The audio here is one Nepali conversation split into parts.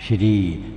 श्री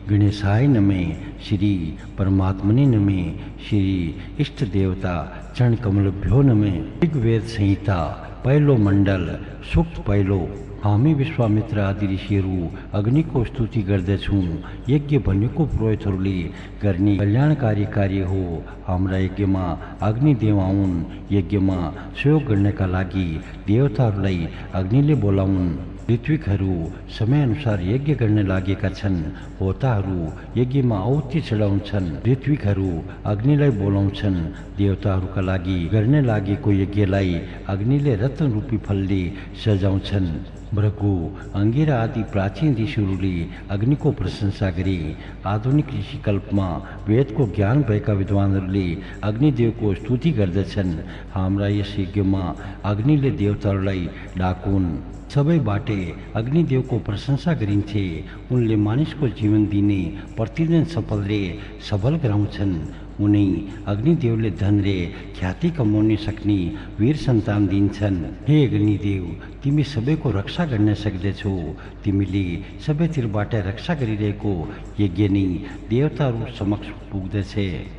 गणेशाय नमः, श्री परमात्मने नमः, श्री इष्ट देवता चरण कमलभ्यो नमः। ऋग्वेद संहिता पहलो मंडल सूक्त पहलो। हामी विश्वामित्र आदि ऋषिहरू अग्निको स्तुति गर्दछौँ। यज्ञ भनेको पुरोहितहरूले गर्ने कल्याणकारी कार्य हो। हाम्रा यज्ञमा अग्निदेव आउन्। यज्ञमा सहयोग गर्नका लागि देवताहरूलाई अग्निले बोलाउन्। ऋत्विकहरू समयअनुसार यज्ञ गर्न लागेका छन्। होताहरू यज्ञमा आहुति चढाउँछन्। ऋत्विकहरू अग्निलाई बोलाउँछन्। देवताहरूका लागि गर्न लागेको यज्ञलाई अग्निले रत्न रूपी फलले सजाउँछन्। भृगु, अंगिरा आदि प्राचीन ऋषिहरूले अग्निको प्रशंसा गरे। आधुनिक ऋषिकल्पमा वेदको ज्ञान भएका विद्वानहरूले अग्निदेवको स्तुति गर्दछन्। हाम्रा यस यज्ञमा अग्निले देवताहरूलाई डाकुन्। सबैबाटे अग्निदेवको प्रशंसा गरिन्छे। उनले मानिसको जीवन दिने प्रतिदिन सबल गराउँछन्। उनै अग्निदेवले धन रे ख्याति कमाउन सक्ने वीर सन्तान दिन्छन्। हे अग्निदेव, तिमी सबैको रक्षा गर्न सक्दछौ। तिमीले सबैतिरबाट रक्षा गरिरहेको यज्ञ नै देवताहरू समक्ष पुग्दछ।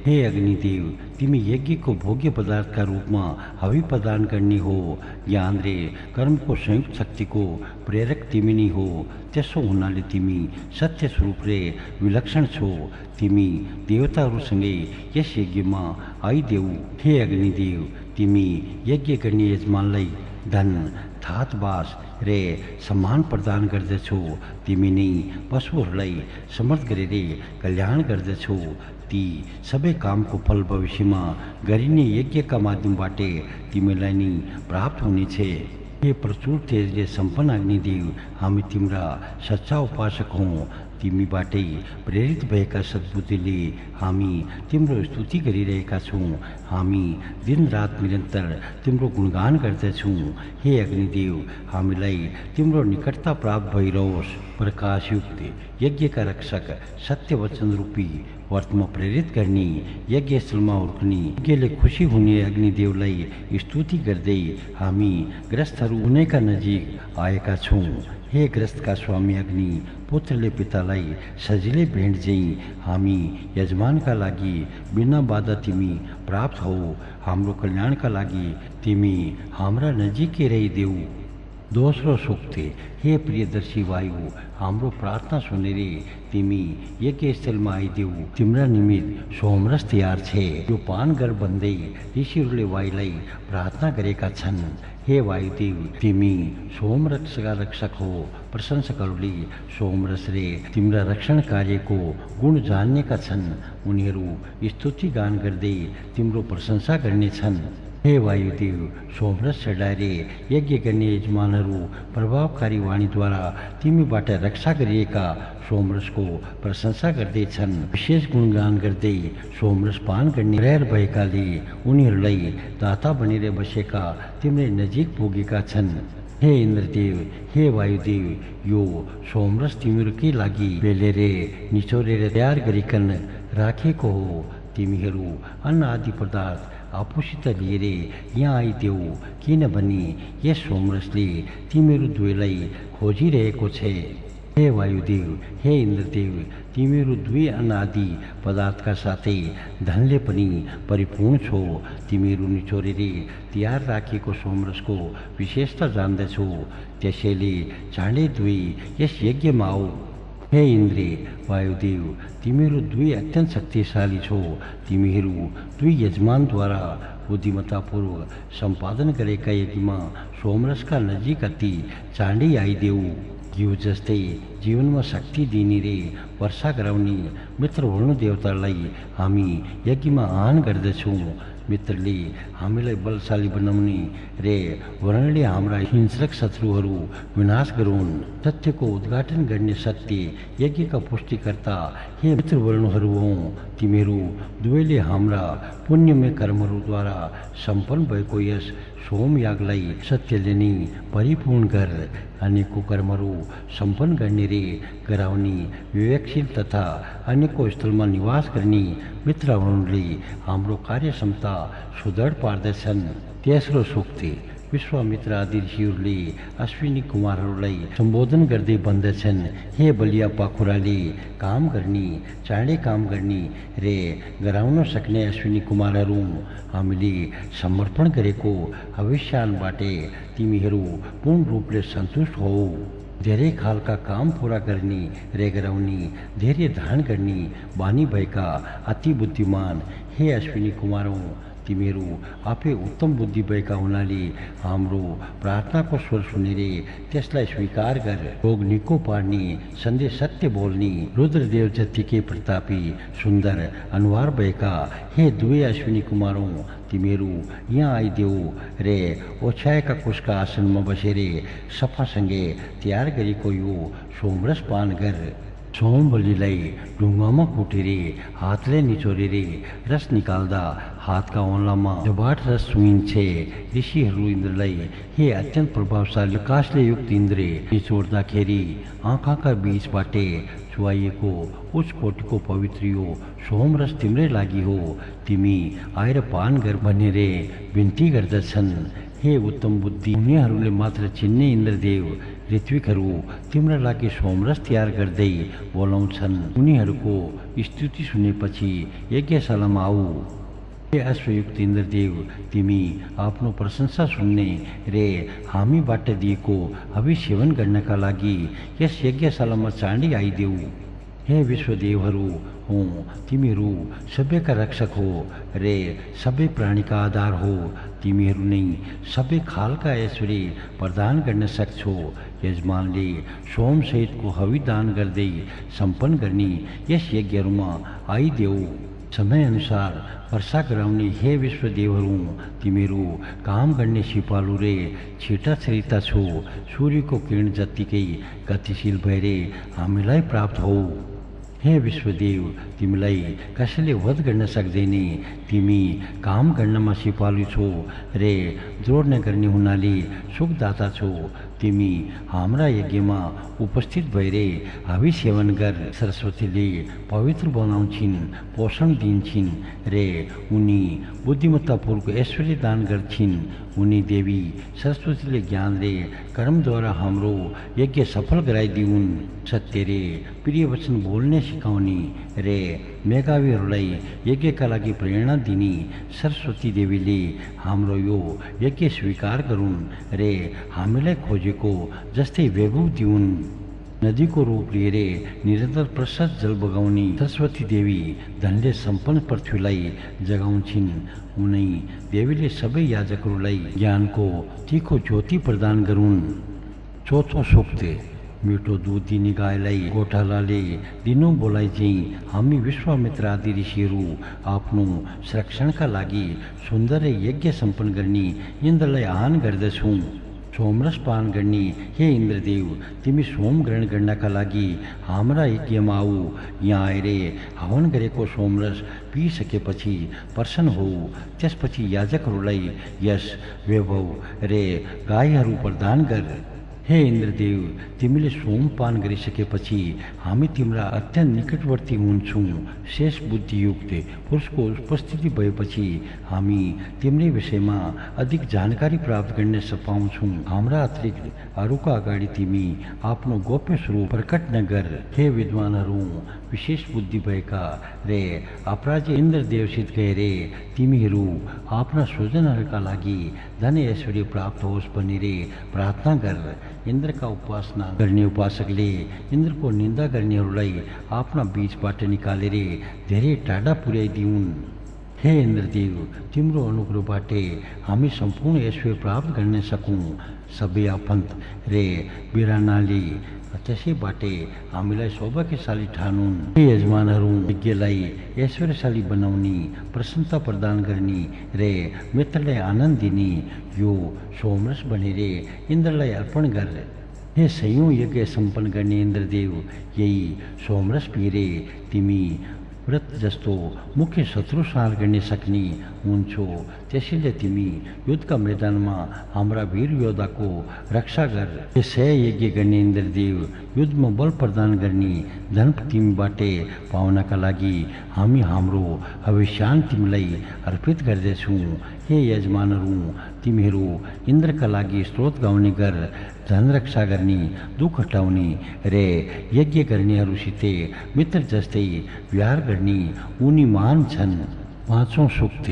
हे अग्निदेव, तिमी यज्ञको भोग्य पदार्थका रूपमा हवि प्रदान गर्ने हो। ज्ञान रे कर्मको संयुक्त शक्तिको प्रेरक तिमी नै हो। त्यसो हुनाले तिमी सत्य स्वरूप रे विलक्षण छौ। तिमी देवताहरूसँगै यस यज्ञमा आइदेऊ। हे अग्निदेव, तिमी यज्ञ गर्ने यजमानलाई धन, थातबास रे सम्मान प्रदान गर्दछौ। तिमी नै पशुहरूलाई समर्थ गरेर कल्याण गर्दछौ। ती सबै कामको फल भविष्यमा गरिने यज्ञका माध्यमबाट तिमीलाई नै प्राप्त हुनेछ। हे प्रचुर तेजले सम्पन्न अग्निदेव, हामी तिम्रा सच्चा उपासक हौँ। तिमीबाटै प्रेरित भएका सद्बुद्धिले हामी तिम्रो स्तुति गरिरहेका छौँ। हामी दिनरात निरन्तर तिम्रो गुणगान गर्दछौँ। हे अग्निदेव, हामीलाई तिम्रो निकटता प्राप्त भइरहोस्। प्रकाशयुक्त यज्ञका रक्षक, सत्य वचन रूपी व्रतमा प्रेरित गर्ने, यज्ञ स्थलमा हुर्कने, यज्ञले खुसी हुने अग्निदेवलाई स्तुति गर्दै हामी ग्रस्तहरू उनैका नजिक आएका छौँ। हे ग्रस्तका स्वामी अग्नि, पुत्रले पितालाई सजिलै भेट झैँ हामी यजमानका लागि बिना बाधा तिमी प्राप्त हौ। हाम्रो कल्याणका लागि तिमी हाम्रा नजिकै रहिदेऊ। दोस्रो सूक्त। हे प्रियदर्शी वायु, हाम्रो प्रार्थना सुनेर तिमी यज्ञ स्थलमा आइदेऊ। तिम्रा निमित्त सोमरस तयार छ। यो पान गर भन्दै ऋषिहरूले वायुलाई प्रार्थना गरेका छन्। हे वायुदेव, तिमी सोमरसका रक्षक हो। प्रशंसकहरूले सोमरस रे तिम्रा रक्षण कार्यको गुण जान्नेका छन्। उनीहरू स्तुति गान गर्दै तिम्रो प्रशंसा गर्नेछन्। हे वायुदेव, सोमरस चढाएर यज्ञ गर्ने यजमानहरू प्रभावकारी वाणीद्वारा तिमीबाट रक्षा गरिएका सोमरसको प्रशंसा गर्दैछन्। विशेष गुणगान गर्दै सोमरस पान गर्ने प्रेर भएकाले उनीहरूलाई दाता बनेर बसेका तिम्रै नजिक पुगेका छन्। हे इन्द्रदेव, हे वायुदेव, यो सोमरस तिमीहरूकै लागि पेलेर निचोरेर तयार गरिकन राखेको हो। तिमीहरू अन्न आदि पदार्थ आफूसित लिएर यहाँ आइदेऊ, किनभने यस सोमरसले तिमीहरू दुवैलाई खोजिरहेको छ। हे वायुदेव, हे इन्द्रदेव, तिमीहरू दुवै अन्न आदि पदार्थका साथै धनले पनि परिपूर्ण छौ। तिमीहरू निचोरेर तयार राखेको सोमरसको विशेषता जान्दछौ। त्यसैले चाँडै दुवै यस यज्ञमा आऊ। हे इन्द्र, वायुदेव, तिमीहरू दुवै अत्यन्त शक्तिशाली छौ। तिमीहरू दुवै यजमानद्वारा बुद्धिमत्तापूर्वक सम्पादन गरेका यज्ञमा सोमरसका नजिक अति चाँडै आइदेऊ। घिउ जस्तै जीवनमा शक्ति दिने रे वर्षा गराउने मित्र वरुण देवतालाई हामी यज्ञमा आह्वान गर्दछौँ। मित्रले हामीलाई बलशाली बनाउने रे वरुणले हाम्रा हिंसक शत्रुहरू विनाश गरून्। सत्यको उद्घाटन गर्ने सत्य यज्ञका पुष्टिकर्ता हे मित्र वरुणहरू हौ। तिमीहरू दुवैले हाम्रा पुण्यमय कर्महरूद्वारा सम्पन्न भएको यस सोमयागलाई सत्यले नै परिपूर्ण गर। अनेकौं कर्महरू सम्पन्न गर्ने रे गराउने विवेकशील तथा अन्यको स्थलमा निवास गर्ने मित्रहरूले हाम्रो कार्यक्षमता सुदृढ पार्दछन्। तेस्रो सूक्त। विश्वामित्र आदि ऋषिहरूले अश्विनी कुमारहरूलाई सम्बोधन गर्दै भन्दछन्, हे बलिया पाखुराले काम गर्ने, चाँडै काम गर्ने रे गराउन सक्ने अश्विनी कुमारहरू, हामीले समर्पण गरेको भविष्यानबाट तिमीहरू पूर्ण रूपले सन्तुष्ट हौ। धेरै खालका काम पूरा गर्ने रे गराउने, धेरै धान गर्ने बानी भएका अति बुद्धिमान हे अश्विनी कुमारौँ, तिमीहरू आफै उत्तम बुद्धि भएका हुनाले हाम्रो प्रार्थनाको स्वर सुनेर त्यसलाई स्वीकार गर। रोग निको पार्ने, सन्देश सत्य बोल्ने, रुद्रदेव जत्तिकै प्रतापी सुन्दर अनुहार भएका हे दुवै अश्विनी कुमारौँ, तिमीहरू यहाँ आइदेऊ रे ओछ्याएका कुशका आसनमा बसेर सफासँगै तयार गरेको यो सोमरस पान गर। सोमबलीलाई ढुङ्गामा कुटेर हातले निचोरेर रस निकाल्दा हातका औँलामा जबाट रस सुइन्छे। ऋषिहरू इन्द्रलाई, हे अत्यन्त प्रभावशाली प्रकाशले युक्त इन्द्र, निचोर्दाखेरि आँखाका बीचबाट चुहाइएको उच्च कोटिको पवित्र यो सोमरस तिम्रै लागि हो, तिमी आएर पान गर भनेर बिन्ती गर्दछन्। हे उत्तम बुद्धि, उनीहरूले मात्र चिन्ने इन्द्रदेव ऋत्विकहरू तिम्रा लागि सोमरस तयार गर्दै बोलाउँछन्। उनीहरूको स्तुति सुनेपछि यज्ञशालामा आऊ। हे अश्वयुक्त इन्द्रदेव, तिमी आफ्नो प्रशंसा सुन्ने रे हामीबाट दिएको हवि सेवन गर्नका लागि यस यज्ञशालामा चाँडै आइदेऊ। हे विश्वदेवहरू हौ, तिमीहरू सबैका रक्षक हो रे सबै प्राणीका आधार हो। तिमीहरू नै सबै खालका ऐश्वर्य प्रदान गर्न सक्छौ। यजमानले सोमसहितको हवि दान गर्दै सम्पन्न गर्ने यस यज्ञहरूमा आइदेऊ। समयअनुसार वर्षा गराउने हे विश्वदेवहरू, तिमीहरू काम गर्ने सिपालु रे छिटा छरिता छौ। सूर्यको किरण जत्तिकै गतिशील भएर हामीलाई प्राप्त हौ। हे विश्वदेव, तिमीलाई कसैले वध गर्न सक्दैन। तिमी काम गर्नमा सिपालु छौ रे जोड्ने गर्ने हुनाले सुखदाता छौ। तिमी हाम्रा यज्ञमा उपस्थित भएर हवि सेवन गर। सरस्वतीले पवित्र बनाउँछिन्, पोषण दिन्छिन् रे उनी बुद्धिमत्तापूर्वक ऐश्वर्य दान गर्छिन्। उनी देवी सरस्वतीले ज्ञान रे कर्मद्वारा हाम्रो यज्ञ सफल गराइदिउन्। सत्य रे प्रिय वचन बोल्ने सिकाउने रे मेघावीहरूलाई यज्ञका लागि प्रेरणा दिने सरस्वती देवीले हाम्रो यो यज्ञ स्वीकार गरून् रे हामीलाई खोजेको जस्तै वैभव दिउन्। नदीको रूप लिएर निरन्तर प्रशस्त जल बगाउने सरस्वती देवी धनले सम्पन्न पृथ्वीलाई जगाउँछिन्। उनै देवीले सबै याजकहरूलाई ज्ञानको तीखो ज्योति प्रदान गरून्। चौथो सूक्त, मिठो दुध दिने गाईलाई गोठालाले दिनु बोलाइ चाहिँ हामी विश्वामित्र आदि ऋषिहरू आफ्नो संरक्षणका लागि सुन्दर यज्ञ सम्पन्न गर्ने इन्द्रलाई आह्वान गर्दछौँ। सोमरस पान गर्ने हे इन्द्रदेव, तिमी सोम ग्रहण गर्नका लागि हाम्रा यज्ञमा आऊ। यहाँ आएर हवन गरेको सोमरस पिइसकेपछि प्रसन्न हो। त्यसपछि याजकहरूलाई यस वैभव रे गाईहरू प्रदान गर। हे इन्द्रदेव, तिमीले सोमपान गरिसकेपछि हामी तिम्रा अत्यन्त निकटवर्ती हुन्छौँ। शेष बुद्धियुक्त पुरुषको उपस्थिति भएपछि हामी तिम्रै विषयमा अधिक जानकारी प्राप्त गर्न पाउँछौँ। हाम्रा अतिरिक्त अरूका अगाडि तिमी आफ्नो गोप्य स्वरूप प्रकट नगर। हे विद्वानहरू, विशेष बुद्धि भएका रे अपराजी इन्द्रदेवसित गएर तिमीहरू आफ्ना स्वजनहरूका लागि धन ऐश्वर्य प्राप्त होस् भनेर प्रार्थना गर। इन्द्रका उपासना गर्ने उपासकले इन्द्रको निन्दा गर्नेहरूलाई आफ्ना बीचबाट निकालेर धेरै टाढा पुर्याइदिउन्। हे इन्द्रदेव, तिम्रो अनुग्रहबाट हामी सम्पूर्ण ऐश्वर्य प्राप्त गर्न सकौँ। सबै आफन्त रे बिरानाले त्यसैबाट हामीलाई सौभाग्यशाली ठानुन्। हे यजमानहरू, यज्ञलाई ऐश्वर्यशाली बनाउने, प्रसन्नता प्रदान गर्ने रे मित्रलाई आनन्द दिने यो सोमरस भनेर इन्द्रलाई अर्पण गर। हे सयौँ यज्ञ सम्पन्न गर्ने इन्द्रदेव, यही सोमरस पिएर तिमी व्रत जस्तो मुख्य शत्रु सार गर्ने सक्ने हुन्छौ। त्यसैले तिमी युद्धका मैदानमा हाम्रा वीर योद्धाको रक्षा गर। सय यज्ञ गर्ने इन्द्रदेव युद्धमा बल प्रदान गर्ने धन तिमीबाटै पाउनका लागि हामी हाम्रो हविष्यान तिमीलाई अर्पित गर्दछौँ। हे यजमानहरू, तिमीहरू इन्द्रका लागि स्रोत गाउने गर। धन रक्षा गर्ने, दुःख हटाउने र यज्ञ गर्नेहरूसित मित्र जस्तै व्यवहार गर्ने उनी महान छन्। पाँचौं सूक्त।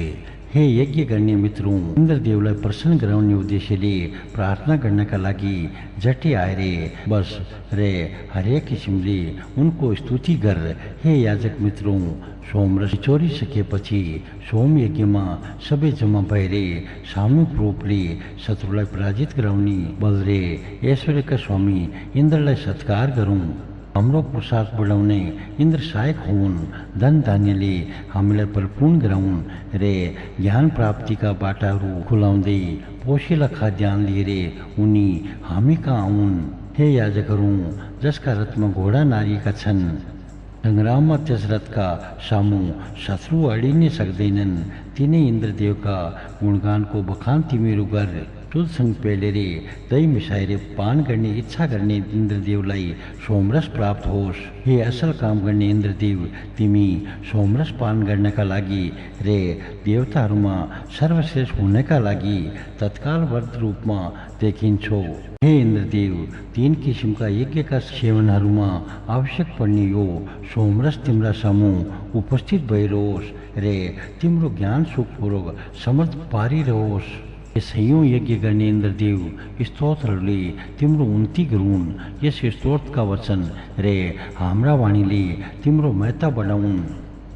हे यज्ञ गर्ने मित्रौं, इन्द्रदेवलाई प्रसन्न गराउने उद्देश्यले प्रार्थना गर्नका लागि झट्टै आएर बस रे हरेक किसिमले उनको स्तुति गर। हे याजक मित्रौं, सोमरस चोरिसकेपछि सोम यज्ञमा सबै जम्मा भएर सामूहिक रूपले शत्रुलाई पराजित गराउने बल रे ऐश्वर्यका स्वामी इन्द्रलाई सत्कार गरौँ। हाम्रो पुरुषार्थ बढाउने इन्द्र सहायक हुन्। धन धान्यले हामीलाई परिपूर्ण गराउन् रे ज्ञान प्राप्तिका बाटाहरू खुलाउँदै पोषिला खाद्यान्न लिएर उनी हामी कहाँ आउन्। हे याजकहरू, जसका रथमा घोडा नारिएका छन्, सङ्ग्राममा त्यस रथका सामु शत्रु अडिनै सक्दैनन्। तिनै इन्द्रदेवका गुणगानको बखान तिमीहरू गर। दुधसँग पेलेर दही मिसाएर पान गर्ने इच्छा गर्ने इन्द्रदेवलाई सोमरस प्राप्त होस्। हे असल काम गर्ने इन्द्रदेव, तिमी सोमरस पान गर्नका लागि रे देवताहरूमा सर्वश्रेष्ठ हुनका लागि तत्काल व्रत रूपमा देखिन्छौ। हे इन्द्रदेव, 3 किसिमका यज्ञका सेवनहरूमा आवश्यक पर्ने यो सोमरस तिम्रा समूह उपस्थित भइरहोस् रे तिम्रो ज्ञान सुखपूर्वक समर्थ पारिरहोस्। सयौं यज्ञ गर्ने इन्द्रदेव स्तोत्रहरूले तिम्रो उन्नति गरून्। यस स्तोत्रका वचन रे हाम्रा वाणीले तिम्रो महत्ता बढाउन्।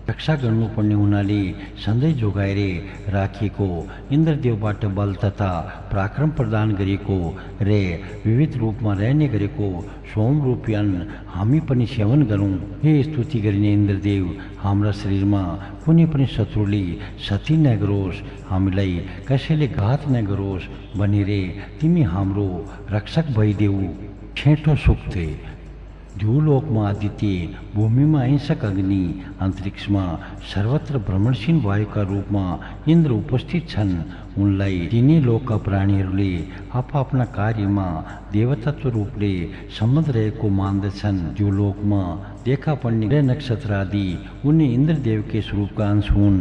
रक्षा गर्नुपर्ने हुनाले सधैँ जोगाएर राखिएको इन्द्रदेवबाट बल तथा पराक्रम प्रदान गरिएको रे विविध रूपमा रहने गरेको सोम रूपी अन्न हामी पनि सेवन गरौँ। हे स्तुति गरिने इन्द्रदेव, हाम्रा शरीरमा कुनै पनि शत्रुले क्षति नगरोस्, हामीलाई कसैले घात नगरोस् भनेर तिमी हाम्रो रक्षक भइदेऊ। छठौं सूक्त। द्युलोकमा आदित्य, भूमिमा अहिंसक अग्नि, अन्तरिक्षमा सर्वत्र भ्रमणशील वायुका रूपमा इन्द्र उपस्थित छन्। उनलाई तिनै लोकका प्राणीहरूले आफ्ना कार्यमा देवतत्व रूपले सम्बन्ध रहेको मान्दछन्। द्युलोकमा देखा पर्ने ग्रह नक्षत्र आदि उनी इन्द्रदेवकै स्वरूपका अंश हुन्।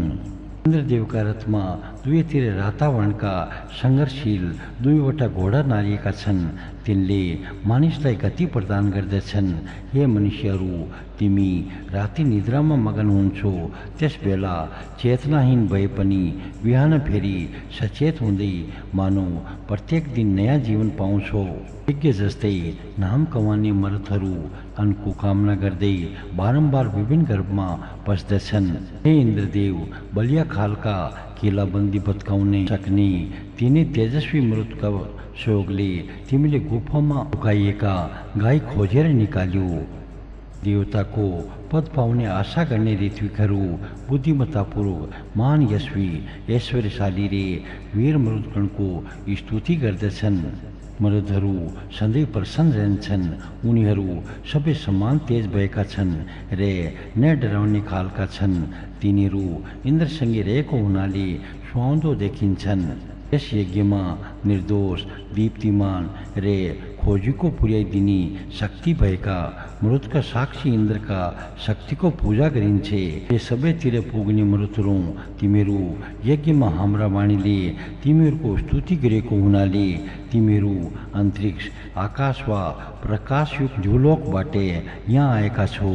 इन्द्रदेवका रथमा दुवैतिर राता वर्णका सङ्घर्षशील 2वटा घोडा नारिएका छन्। तिनले मानिसलाई गति प्रदान गर्दछन्। हे मनुष्यहरू, तिमी राति निद्रामा मगन हुन्छौ, त्यस बेला चेतनाहीन भए पनि बिहान फेरि सचेत हुँदै मानौ प्रत्येक दिन नयाँ जीवन पाउँछौ। यज्ञ जस्तै नाम कमाउने मर्दहरू अनको कामना गर्दै बारम्बार विभिन्न गर्भमा पस्दछन्। हे इन्द्रदेव, बलिया खालका किलाबन्दी भत्काउने सक्ने तिनै तेजस्वी मरुतका सहयोगले तिमीले गुफामा लुकाइएका गाई खोजेर निकाल्यौ। देवताको पद पाउने आशा गर्ने ऋत्विकहरू बुद्धिमत्तापूर्वक महान यशस्वी ऐश्वर्यशाली रे वीर मरुदगणको स्तुति गर्दछन्। मरुदहरू सधैँ प्रसन्न रहन्छन्। उनीहरू सबै समान तेज भएका छन् रे न डराउने खालका छन्। तिनीहरू इन्द्रसँगै रहेको हुनाले सुहाउँदो देखिन्छन्। यस यज्ञमा निर्दोष, दीप्तिमान रे खोजीको पुर्याइदिने शक्ति भएका मरुदका साक्षी इन्द्रका शक्तिको पूजा गरिन्छ। यो सबैतिर पुग्ने मरुदहरू, तिमीहरू यज्ञमा हाम्रा वाणीले तिमीहरूको स्तुति गरेको हुनाले तिमीहरू अन्तरिक्ष, आकाश वा प्रकाशयुक्त द्युलोकबाट यहाँ आएका छौ।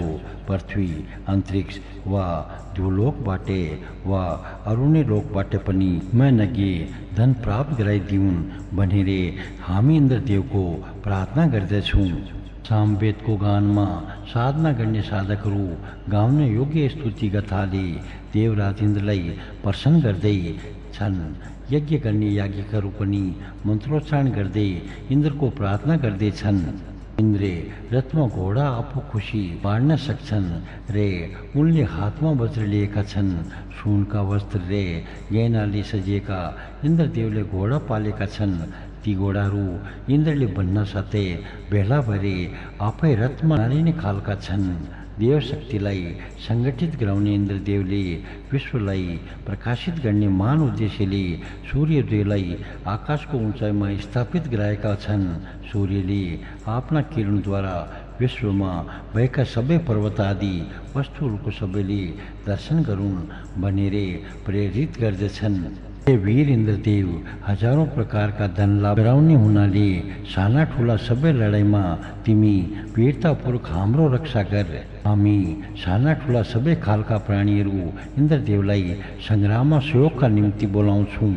पृथ्वी, अन्तरिक्ष वा द्युलोकबाट वा अरूनै लोकबाट पनि म नगे धन प्राप्त गराइदिउन् भनेर हामी इन्द्रदेवको प्रार्थना गर्दछौँ। सामवेदको गानमा साधना गर्ने साधकहरू गाउन योग्य स्तुति गाथाले देवराज इन्द्रलाई प्रसन्न गर्दै छन्। यज्ञ गर्ने याज्ञिकहरू पनि मन्त्रोच्चारण गर्दै इन्द्रको प्रार्थना गर्दैछन्। इन्द्र रथमा घोडा आफू खुसी बाँड्न सक्छन् रे उनले हातमा वज्र लिएका छन्। सुनका वस्त्र रे गहनाले सजिएका इन्द्रदेवले घोडा पालेका छन्। ती घोडाहरू इन्द्रले भन्न साथै भेला भएर आफै रथमा नारिने खालका छन्। देवशक्तिलाई सङ्गठित गराउने इन्द्रदेवले विश्वलाई प्रकाशित गर्ने महान उद्देश्यले सूर्योदयलाई आकाशको उचाइमा स्थापित गराएका छन्। सूर्यले आफ्ना किरणद्वारा विश्वमा भएका सबै पर्वत आदि वस्तुहरूको सबैले दर्शन गरून् भनेर प्रेरित गर्दछन्। हे वीर इन्द्रदेव, हजारौं प्रकारका धन लाभ गराउने हुनाले साना ठुला सबै लडाइँमा तिमी वीरतापूर्वक हाम्रो रक्षा गर। हामी साना ठुला सबै खालका प्राणीहरू इन्द्रदेवलाई सङ्ग्राममा सहयोगका निम्ति बोलाउँछौँ।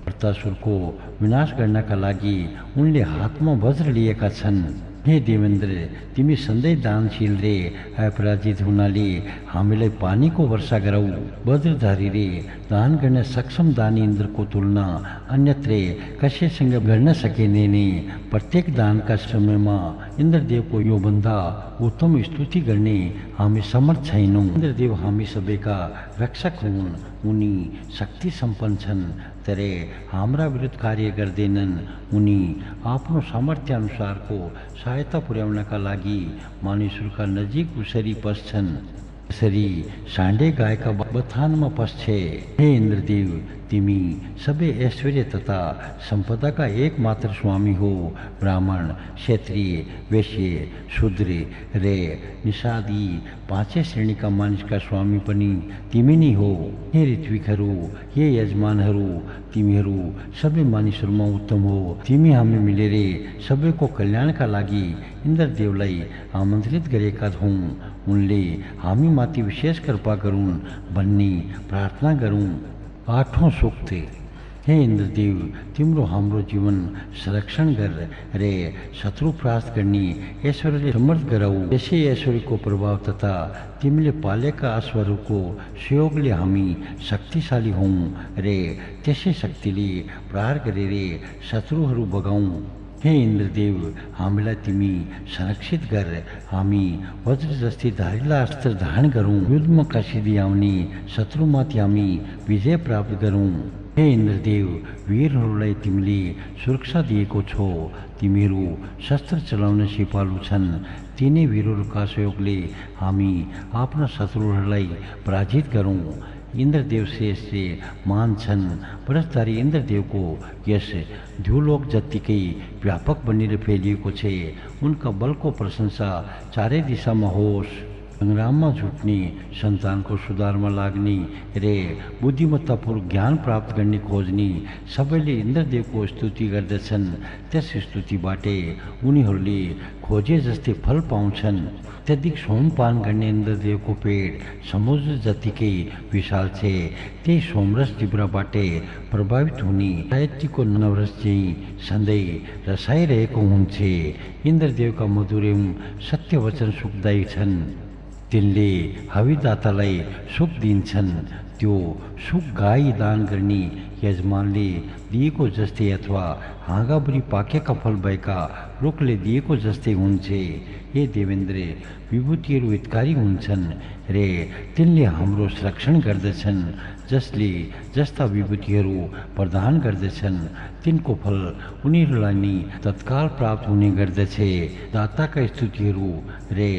वृत्तासुरको विनाश गर्नका लागि उनले हातमा वज्र लिएका छन्। हे देवेन्द्र, तिमी सधैँ दानशील रे अपराजित हुनाले हामीलाई पानीको वर्षा गराऊ। वज्रधारी रे दान गर्न सक्षम दानी इन्द्रको तुलना अन्यत्र कसैसँग गर्न सकिँदैन। प्रत्येक दानका समयमा इन्द्रदेवको योभन्दा उत्तम स्तुति गर्ने हामी समर्थ छैनौँ। इन्द्रदेव हामी सबैका रक्षक हुन्। उनी शक्ति सम्पन्न छन्, तर हाम्रा विरुद्ध कार्य गर्दैनन्। उनी आफ्नो सामर्थ्य अनुसारको सहायता पुर्याउनका लागि मानिसहरूका नजिक उसरी पस्छन् यसरी साँडे गायका बथानमा पस्छे। हे इन्द्रदेव, तिमी सबै ऐश्वर्य तथा सम्पदाका एकमात्र स्वामी हो। ब्राह्मण, क्षत्रिय, वैश्य, शूद्र रे निषादी पाँचै श्रेणीका मानिसका स्वामी पनि तिमी नै हो। हे ऋत्विकहरू, हे यजमानहरू, तिमीहरू सबै मानिसहरूमा उत्तम हो। तिमी हामी मिलेर सबैको कल्याणका लागि इन्द्रदेवलाई आमन्त्रित गरेका हौँ। उनले हामी माथि विशेष कृपा गरून् भन्ने प्रार्थना गरौँ। आठौं सूक्त। हे इन्द्रदेव, तिम्रो हाम्रो जीवन संरक्षण गर रे शत्रु परास्त गर्ने ऐश्वर्यले समर्थ गराऊ। यसै ऐश्वर्यको प्रभाव तथा तिमीले पालेका अश्वहरूको सहयोगले हामी शक्तिशाली हौँ रे त्यसै शक्तिले प्रहार गरेर शत्रुहरू बगाउँ। हे इन्द्रदेव, हामीलाई तिमी संरक्षित गर। हामी वज्र जस्तै धारिला अस्त्र धारण गरौँ। युद्धमा कसिँदै आउने शत्रुमाथि हामी विजय प्राप्त गरौँ। हे इन्द्रदेव, वीरहरूलाई तिमीले सुरक्षा दिएको छौ। तिमीहरू शस्त्र चलाउन सिपालु छन्। तिनै वीरहरूका सहयोगले हामी आफ्ना शत्रुहरूलाई पराजित गरौँ। इन्द्रदेव श्रेष्ठ मान छन्। परस्तारी इन्द्रदेवको यस ध्युलोक जत्तिकै व्यापक बनेर फैलिएको छ। उनका बलको प्रशंसा चारै दिशामा होस्। सङ्ग्राममा जुट्ने, सन्तानको सुधारमा लाग्ने रे बुद्धिमत्तापूर्वक ज्ञान प्राप्त गर्ने खोज्ने सबैले इन्द्रदेवको स्तुति गर्दछन्। त्यस स्तुतिबाटै उनीहरूले खोजे जस्तै फल पाउँछन्। अत्यधिक सोमपान गर्ने इन्द्रदेवको पेट समुद्र जतिकै विशाल छ। त्यही सोमरस जिब्राबाटै प्रभावित हुने साहित्यको नवरस चाहिँ सधैँ रसाइरहेको हुन्छ। इन्द्रदेवका मधुर एवं सत्य वचन सुखदायी छन्। तिनले हविदातालाई सुख दिन्छन्। त्यो सुख गाई दान गर्ने यजमानले दिएको जस्तै अथवा हाँगाभरि पाकेका फल भएका रुखले दिएको जस्तै हुन्छ। हे देवेन्द्र, विभूतिहरू हितकारी हुन्छन् रे तिनले हाम्रो संरक्षण गर्दछन्। जसले जस्ता विभूतिहरू प्रदान गर्दछन् तिनको फल उनीहरूलाई नै तत्काल प्राप्त हुने गर्दछ। दाताका स्तुतिहरू रे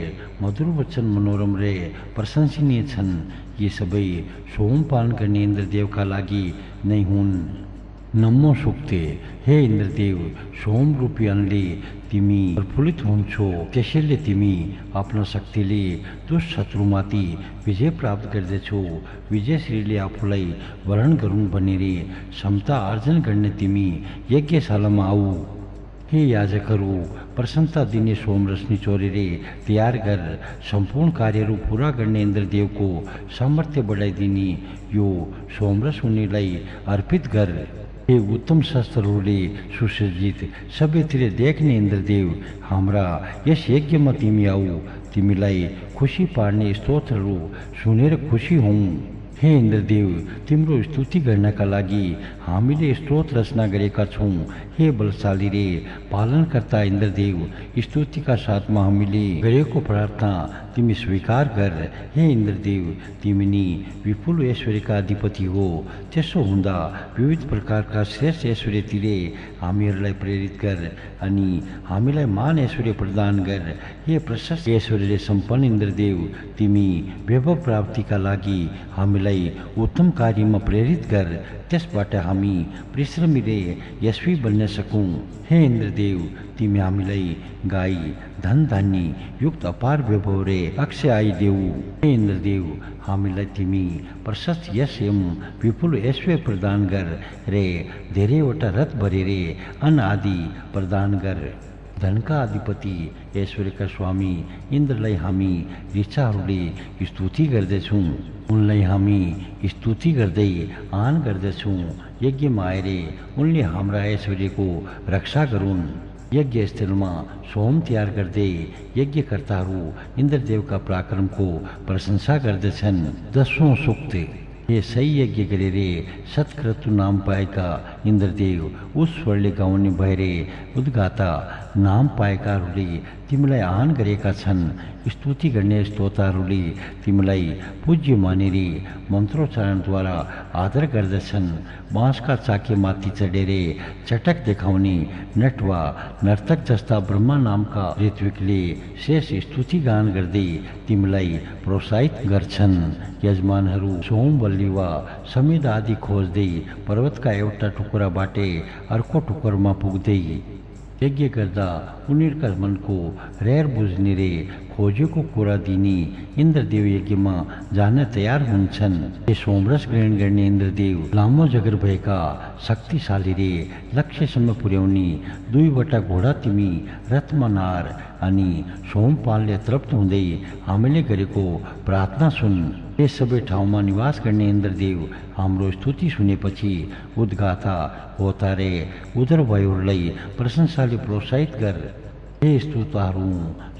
मधुर वचन मनोरम रे प्रशंसनीय छन्। यी सबै सोमपान गर्ने इन्द्रदेवका लागि नै हुन्। नम्मो सूक्त। हे इन्द्रदेव, सोम रूपी अन्नले तिमी प्रफुल्लित हुन्छौ। त्यसैले तिमी आफ्नो शक्तिले दुष्ट शत्रुमाथि विजय प्राप्त गर्दछौ। विजयश्रीले आफूलाई वरण गरून् भनेर क्षमता आर्जन गर्ने तिमी यज्ञशालामा आऊ। हे याजकहरू, प्रसन्नता दिने सोमरस निचोरेर तयार गर। सम्पूर्ण कार्यहरू पुरा गर्ने इन्द्रदेवको सामर्थ्य बढाइदिने यो सोमरस उनीलाई अर्पित गर। हे उत्तम शस्त्रहरूले सुसज्जित सबैतिर देख्ने इन्द्रदेव, हाम्रा यस यज्ञमा तिमी आऊ। तिमीलाई खुसी पार्ने स्तोत्रहरू सुनेर खुसी हौँ। हे इन्द्रदेव, तिम्रो स्तुति गर्नका लागि हामीले स्तोत्र रचना गरेका छौँ। हे बलशाली रे पालनकर्ता इन्द्रदेव, स्तुतिका साथमा हामीले गरेको प्रार्थना तिमी स्वीकार गर। हे इन्द्रदेव, तिमी नि विपुल ऐश्वर्यका अधिपति हो। त्यसो हुँदा विविध प्रकारका श्रेष्ठ ऐश्वर्यतिरे हामीहरूलाई प्रेरित गर अनि हामीलाई मान ऐश्वर्य प्रदान गर। हे प्रशस्त ऐश्वर्यले सम्पन्न इन्द्रदेव, तिमी वैभव प्राप्तिका लागि हामीलाई उत्तम कार्यमा प्रेरित गर, त्यसबाट हामी परिश्रमी र यशस्वी बन्न सकौँ। हे इन्द्रदेव, तिमी हामीलाई गाई धन धान्य युक्त अपार वैभव रे अक्षय आयु देऊ। हे इन्द्रदेव, हामीलाई तिमी प्रशस्त यश एवं विपुल ऐश्वर्य प्रदान गर रे धेरैवटा रथ भरे रे अन्न आदि प्रदान गर। धनका अधिपति ऐश्वर्यका स्वामी इन्द्रलाई हामी ऋचाहरूले स्तुति गर्दछौँ। उनलाई हामी स्तुति गर्दै आन गर्दछौँ। यज्ञमा आएर उनले हाम्रा ऐश्वर्यको रक्षा गरून्। यज्ञ स्थलमा सोम तयार गर्दै यज्ञकर्ताहरू इन्द्रदेवका पराक्रमको प्रशंसा गर्दछन्। 10औं सूक्त। हे सही यज्ञ गरेर सत्क्रतु नाम पाएका इन्द्रदेव, उस स्वरले गाउने भएर उद्गाता नाम पाएकाहरूले तिमीलाई आन गरेका छन्। स्तुति गर्ने स्तोताहरूले तिमीलाई पूज्य मानेर मन्त्रोच्चारणद्वारा आदर गर्दछन्। बाँसका चाकेमाथि चढेर चटक देखाउने नट वा नर्तक जस्ता ब्रह्मा नामका ऋत्विकले शेष स्तुति गान गर्दै तिमीलाई प्रोत्साहित गर्छन्। यजमानहरू सोम बल्ली वा समेत आदि खोज्दै पर्वतका एउटा टुक्राबाट अर्को टुक्रामा पुग्दै यज्ञ गर्दा उनीहरूका मनको रेर बुझ्ने रे खोजेको कुरा दिने इन्द्रदेव यज्ञमा जान तयार हुन्छन्। हे सोमरस ग्रहण गर्ने इन्द्रदेव, लामो जगर भएका शक्तिशाली रे लक्ष्यसम्म पुर्याउने 2वटा घोडा तिमी रथमा नार अनि सोमपालले तृप्त हुँदै हामीले गरेको प्रार्थना सुन। यस सबै ठाउँमा निवास गर्ने इन्द्रदेव, हाम्रो स्तुति सुनेपछि उद्गाता होता रे उदरवायुहरूलाई प्रशंसाले प्रोत्साहित गर। हे स्तुताहरू,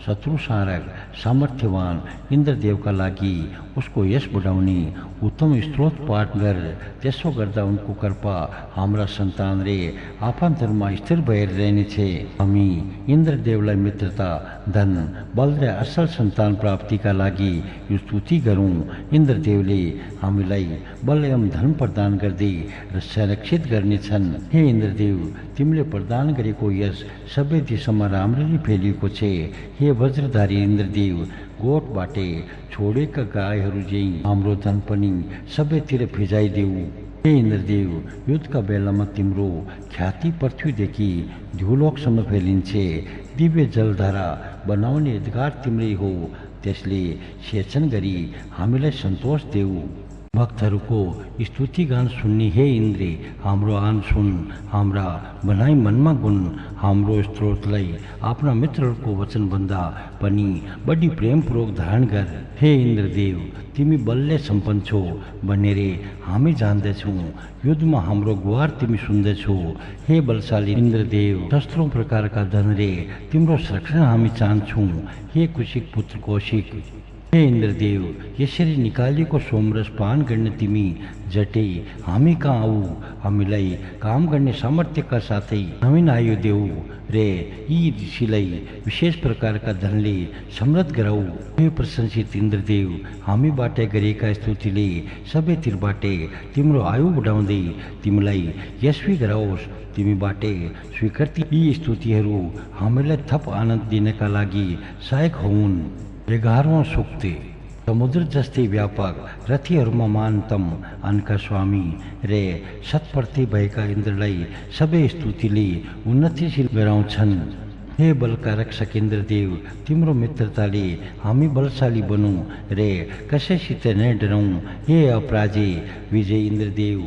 शत्रु सारक सामर्थ्यवान इन्द्रदेवका लागि उसको यश बढाउने उत्तम स्त्रोत पाठ गर। त्यसो गर्दा उनको कृपा हाम्रा सन्तान रे आफन्तहरूमा स्थिर भएर रहनेछ। हामी इन्द्रदेवलाई मित्रता, धन, बल र असल सन्तान प्राप्तिका लागि स्तुति गरौँ। इन्द्रदेवले हामीलाई बल एवं धन प्रदान गर्दै र संरक्षित गर्नेछन्। हे इन्द्रदेव, तिमीले प्रदान गरेको यस सबै दिशामा राम्ररी फैलिएको छ। हे वज्रधारी इन्द्रदेव, गोठबाट छोडेका गाईहरू झैँ हाम्रो धन पनि सबैतिर फिजाइदेऊ। हे इन्द्रदेव, युद्धका बेलामा तिम्रो ख्याति पृथ्वीदेखि ध्युलोकसम्म फैलिन्छ। दिव्य जलधारा बनाउने अधिकार तिम्रै हो। त्यसले सेचन गरी हामीलाई सन्तोष देऊ। भक्तहरूको स्तुति गान सुन्ने हे इन्द्र, हाम्रो आन सुन, हाम्रा भनाइ मनमा गुण। हाम्रो स्त्रोतलाई आफ्ना मित्रहरूको वचनभन्दा पनि बढी प्रेमपूर्वक धारण गर। हे इन्द्रदेव, तिमी बलले सम्पन्न छौ भनेर हामी जान्दछौँ। युद्धमा हाम्रो गुहार तिमी सुन्दछौ। हे बलशाली इन्द्रदेव, शस्त्रों प्रकारका धन रे तिम्रो संरक्षण हामी चाहन्छौँ। हे कुशिक पुत्र कौशिक, हे इन्द्रदेव, यसरी निकालिएको सोमरस पान गर्न तिमी जटै हामी कहाँ आऊ। हामीलाई काम गर्ने सामर्थ्यका साथै नवीन आयु देऊ रे यी ऋषिलाई विशेष प्रकारका धनले समृद्ध गराऊ। हे प्रशंसित इन्द्रदेव, हामीबाट गरेका स्तुतिले सबैतिरबाट तिम्रो आयु बढाउँदै तिमीलाई यशस्वी गराओस्। तिमीबाट स्वीकृति यी स्तुतिहरू हामीलाई थप आनन्द दिनका लागि सहायक हुन्। 11औं सूक्त। समुद्र जस्तै व्यापक रथीहरूमा महानतम अनका स्वामी रे सत्प्रति भएका इन्द्रलाई सबै स्तुतिले उन्नतिशील गराउँछन्। हे बलका रक्षक इन्द्रदेव, तिम्रो मित्रताले हामी बलशाली बनौँ रे कसैसित नै डरौँ। हे अपराजय विजय इन्द्रदेव,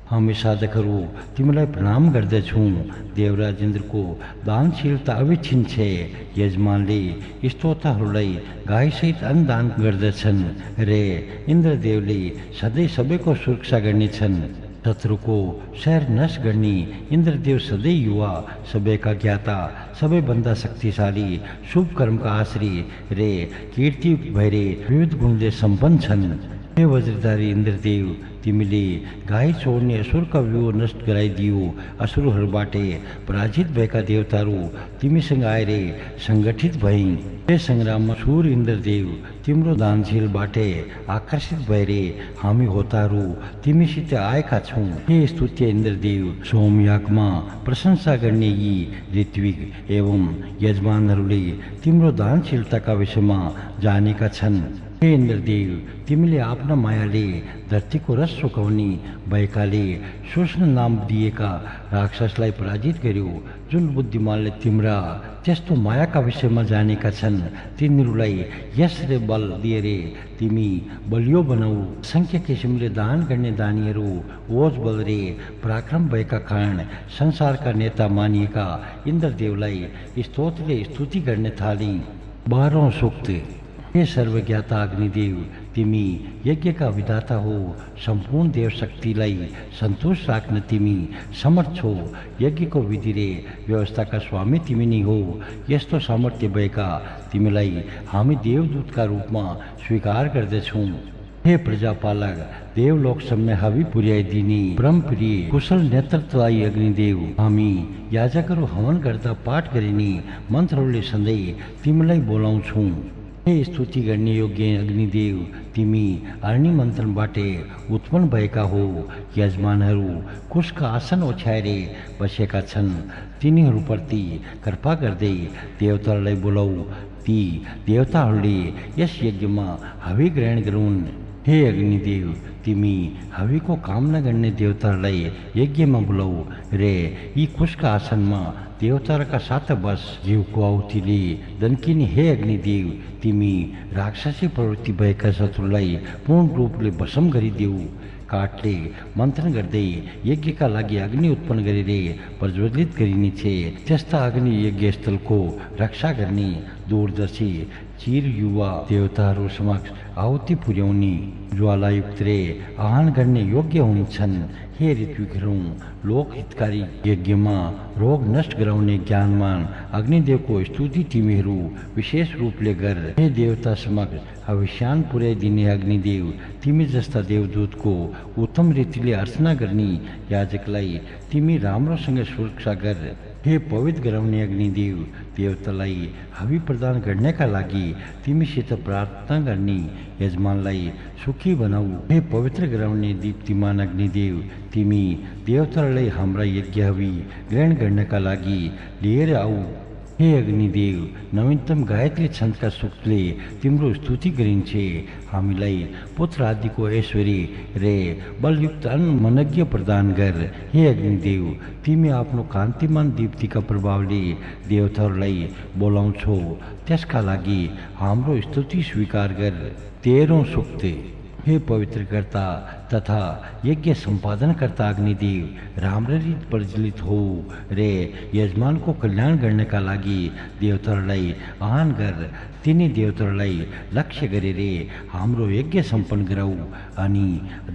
हामी साधकहरू तिमीलाई प्रणाम गर्दछौँ। देवराज इन्द्रको दानशीलता अविच्छिन्न छ। यजमानले स्तोताहरूलाई गाईसहित अन्नदान गर्दछन् रे इन्द्रदेवले सधैँ सबैको सुरक्षा गर्नेछन्। शत्रुको शहर नष्ट गर्ने इन्द्रदेव सधैँ युवा, सबैका ज्ञाता, सबैभन्दा शक्तिशाली, शुभ कर्मका आश्रय रे कीर्ति भएर विविध गुणले सम्पन्न छन्। हे वज्रधारी इंद्रदेव, तिमीले गाई छोड्ने असुरका व्यूह नष्ट गराइदियो। असुरहरूबाट पराजित भएका देवताहरू तिमीसँग आएर सङ्गठित भई। हे सङ्ग्राममा सुर इन्द्रदेव, तिम्रो दानशीलबाट आकर्षित भएर हामी होताहरू तिमीसित आएका छौँ। हे स्तुत्य इन्द्रदेव, सोमयागमा प्रशंसा गर्ने यी ऋत्विक एवं यजमानहरूले तिम्रो दानशीलताका विषयमा जानेका छन्। हे इन्द्रदेव, तिमीले आफ्ना मायाले धरतीको रस सुकाउने भएकाले शोषण नाम दिएका राक्षसलाई पराजित गर्यो। जुन बुद्धिमानले तिम्रा त्यस्तो मायाका विषयमा जानेका छन्, तिनीहरूलाई यस रे बल दिएर तिमी बलियो बनाऊ। असङ्ख्य किसिमले दान गर्ने दानीहरू ओज बल रे पराक्रम भएका कारण संसारका नेता मानिएका इन्द्रदेवलाई स्तोत्रले स्तुति गर्ने थाली। 12औं सूक्त। हे सर्वज्ञाता अग्निदेव, तिमी यज्ञका विधाता हो। सम्पूर्ण देव शक्तिलाई सन्तोष राख्न तिमी समर्थ छौ। यज्ञको विधि रे व्यवस्थाका स्वामी तिमी नै हो। यस्तो सामर्थ्य भएका तिमीलाई हामी देवदूतका रूपमा स्वीकार गर्दछौँ। हे प्रजापालक, देवलोकसम्म हवि पुर्याइदिने परमप्रिय कुशल नेतृत्वलाई अग्निदेव, हामी याजकहरू हवन गर्दा पाठ गरिने मन्त्रहरूले सधैँ तिमीलाई बोलाउँछौँ। हे स्तुति गर्ने योग्य अग्निदेव, तिमी अग्नि मन्थनबाट उत्पन्न भएका हो। यजमानहरू कुशका आसन ओछ्याएर बसेका छन्, तिनीहरूप्रति कृपा गर्दै देवताहरूलाई बोलाऊ। ती देवताहरूले यस यज्ञमा हवि ग्रहण गरून्। हे अग्निदेव, तिमी हविको कामना गर्ने देवताहरूलाई यज्ञमा बोलाऊ रे यी कुशका आसनमा देवताहरूका साथ बस। जीवको आहुतिले दन्किने हे अग्निदेव, तिमी राक्षसी प्रवृत्ति भएका शत्रुलाई पूर्ण रूपले भस्म गरिदेऊ। काठले मन्थन गर्दै यज्ञका लागि अग्नि उत्पन्न गरेर प्रज्वलित गरिनेछ। त्यस्ता अग्नि यज्ञ स्थलको रक्षा गर्ने दूरदर्शी चिर युवा देवताहरू समक्ष आहुति पुर्याउने ज्वालायुक्त रे आह्वान गर्ने योग्य हुन्छन्। हे ऋत्विकहरू, लोकहितकारी यज्ञमा रोग नष्ट गराउने ज्ञानमान अग्निदेवको स्तुति तिमीहरू विशेष रूपले गर। हे देवता समक्ष अभिशान पुर्याइदिने अग्निदेव, तिमी जस्ता देवदूतको उत्तम रीतिले अर्चना गर्ने याजकलाई तिमी राम्रोसँग सुरक्षा गर। हे पवित्र गराउने अग्निदेव, देवतालाई हवि प्रदान गर्नका लागि तिमीसित प्रार्थना गर्ने यजमानलाई सुखी बनाऊ। हे पवित्र गराउने दीप्तिमान अग्निदेव, तिमी देवतालाई हाम्रा यज्ञ हवि ग्रहण गर्नका लागि लिएर आऊ। हे अग्निदेव, नवीनतम गायत्री छन्दका सूक्तले तिम्रो स्तुति गरिन्छ। हामीलाई पुत्र आदिको ऐश्वर्य रे बलयुक्त मनज्ञ प्रदान गर। हे अग्निदेव, तिमी आफ्नो कान्तिमान दीप्तिका प्रभावले देवताहरूलाई बोलाउँछौ, त्यसका लागि हाम्रो स्तुति स्वीकार गर। 13औं सूक्त। हे पवित्रकर्ता तथा यज्ञ सम्पादनकर्ता अग्निदेव, राम्ररी प्रज्वलित हो रे यजमानको कल्याण गर्नका लागि देवताहरूलाई आह्वान गर। तिनी देवताहरूलाई लक्ष्य गरेर हाम्रो यज्ञ सम्पन्न गराऊ अनि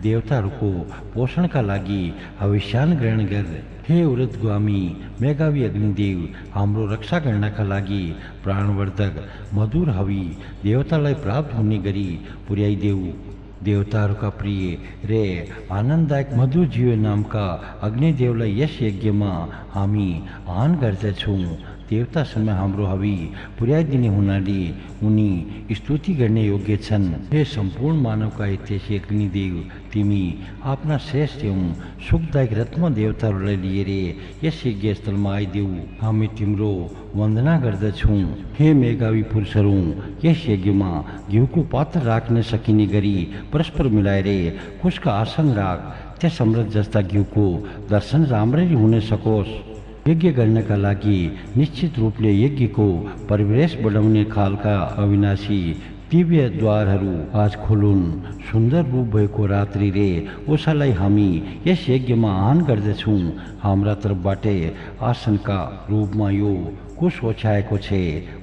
देवताहरूको पोषणका लागि अभिशान ग्रहण गर। हे उरदगामी मेघावी अग्निदेव, हाम्रो रक्षा गर्नका लागि प्राणवर्धक मधुर हवि देवतालाई प्राप्त हुने गरी पुर्याइदेऊ। देवताहरूका प्रिय रे आनन्ददायक मधुर जीव नामका अग्निदेवलाई यस यज्ञमा हामी आह्वान गर्दछौँ। देवतासँग हाम्रो हवि पुर्याइदिने हुनाले उनी स्तुति गर्ने योग्य छन्। हे सम्पूर्ण मानवका हितैषी अग्निदेव, तिमी आफ्ना श्रेष्ठ एवं सुखदायक रत्न देवताहरूलाई लिएर यस यज्ञ स्थलमा आइदेऊ। हामी तिम्रो वन्दना गर्दछौँ। हे मेघावी पुरुषहरू, यस यज्ञमा घिउको पात्र राख्न सकिने गरी परस्पर मिलाएर कुशका आसन राख। त्यस अमृत जस्ता घिउको दर्शन राम्ररी हुन सकोस्। यज्ञ गर्नका लागि निश्चित रूपले यज्ञको परिवेश बढाउने खालका अविनाशी दिव्य द्वारहरू आज खोलुन्। सुन्दर रूप भएको रात्रि रे ओसालाई हामी यस यज्ञमा आह्वान गर्दछौँ। हाम्रा तर्फबाट आसनका रूपमा यो कुश ओछ्याएको छ।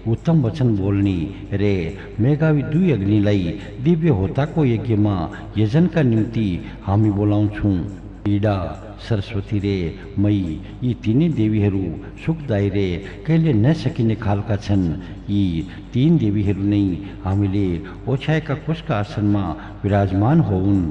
उत्तम वचन बोल्ने रे मेघावी दुई अग्निलाई दिव्य होताको यज्ञमा यजनका निम्ति हामी बोलाउँछौँ। पीडा सरस्वती रे मई यी तीनै देवीहरू सुखदायी रे कहिले नसकिने खालका छन्। यी तीन देवीहरू नै हामीले ओछ्याएका कुशका आसनमा विराजमान होउन्।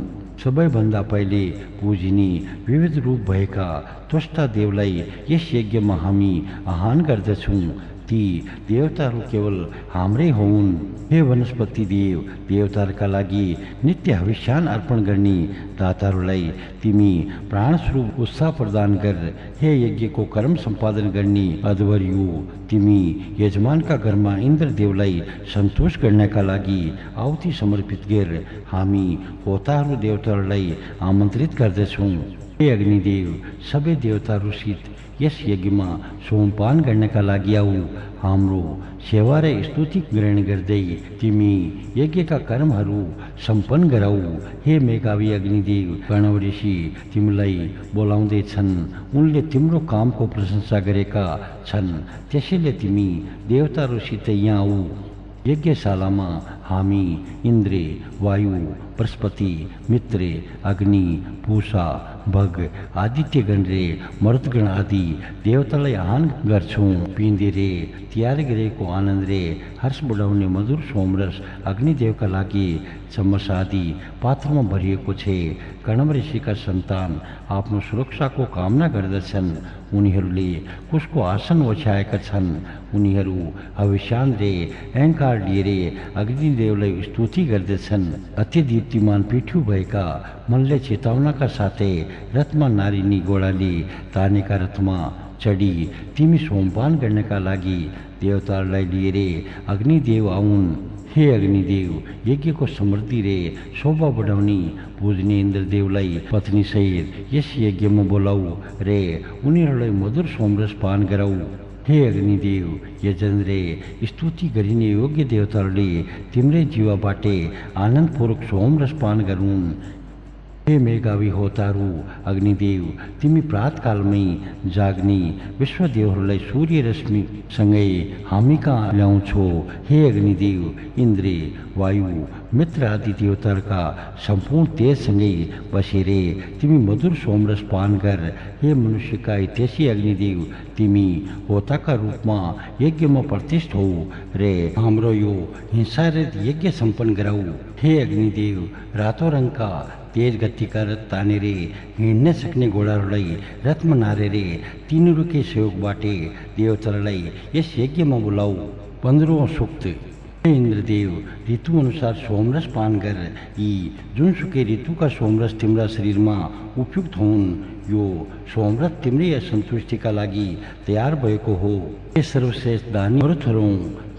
सबैभन्दा पहिले पूजिने विविध रूप भएका त्वष्टा देवलाई यस यज्ञमा हामी आह्वान गर्दछौँ। ती देवताहरू केवल हाम्रै हुन्। हे वनस्पति देव देवताहरूका लागि नित्य हविष्यान अर्पण गर्ने दाताहरूलाई तिमी प्राणस्वरूप उत्साह प्रदान गर। हे यज्ञको कर्म सम्पादन गर्ने अध्वर्यु तिमी यजमानका घरमा इन्द्रदेवलाई सन्तोष गर्नका लागि आहुति समर्पित गर। हामी होताहरू देवताहरूलाई आमन्त्रित गर्दछौँ। हे अग्निदेव सबै देवताहरूसित यस यज्ञमा सोमपान गर्नका लागि आऊ। हाम्रो सेवा र स्तुति ग्रहण गर्दै तिमी यज्ञका कर्महरू सम्पन्न गराऊ। हे मेघावी अग्निदेव प्रणव ऋषि तिमीलाई बोलाउँदैछन्। उनले तिम्रो कामको प्रशंसा गरेका छन्। त्यसैले तिमी देवताहरूसित यहाँ आऊ। यज्ञशालामा हामी इन्द्र वायु बृहस्पति मित्र अग्नि पूषा भग आदित्यगण रे मरुदगण आदि देवतालाई आह्वान गर्छौँ। पिँधे रे तयार गरेको आनन्द रे हर्ष बढाउने मधुर सोमरस अग्निदेवका लागि चम्मस आदि पात्रमा भरिएको छ। कणव ऋषिका सन्तान आफ्नो सुरक्षाको कामना गर्दछन्। उनीहरूले कुशको आसन ओछ्याएका छन्। उनीहरू हविष्यान रे अहङ्कार लिएर अग्निदेवलाई स्तुति गर्दछन्। अति दीप्तिमान पिठ्यू भएका मनले चेतावनाका साथै रथमा नारिनी घोडाले तानेका रथमा चढी तिमी सोमपान गर्नका लागि देवताहरूलाई लिएर अग्निदेव आउन्। हे अग्निदेव यज्ञको समृद्धि रे शोभा बढाउने पूजनीय इन्द्रदेवलाई पत्नी सहित यस यज्ञमा बोलाऊ रे उनीहरूलाई मधुर सोमरस पान गराऊ। हे अग्निदेव यजन रे स्तुति गरिने योग्य देवताहरूले तिम्रै जीवाबाटै आनन्दपूर्वक सोमरस पान गरून्। हे मेघावी होतारू अग्निदेव तिमी प्रातकालमै जाग्ने विश्वदेवहरूलाई सूर्य रश्मिसँगै हामी कहाँ ल्याउँछौ। हे अग्निदेव इन्द्र वायु मित्र आदि देवताहरूका सम्पूर्ण तेजसँगै बसेर तिमी मधुर सोमरस पान गर। हे मनुष्यका हितैषी अग्निदेव तिमी होताका रूपमा यज्ञमा प्रतिष्ठित हौ रे हाम्रो यो हिंसारहित यज्ञ सम्पन्न गराऊ। हे अग्निदेव रातो रङका तेज गतिका रथ तानेर हिँड्न सक्ने घोडाहरूलाई रथमा नारेर तिनीहरूकै सहयोगबाटै देवताहरूलाई यस यज्ञमा बोलाऊ। 15औं सूक्त। हे इन्द्रदेव ऋतु अनुसार सोमरस पान गर। यी जुनसुकै ऋतुका सोमरस तिम्रा शरीरमा उपयुक्त हुन्। यो सोमरस तिम्रै असन्तुष्टिका लागि तयार भएको हो। हे सर्वश्रेष्ठ दानी मरुतहरू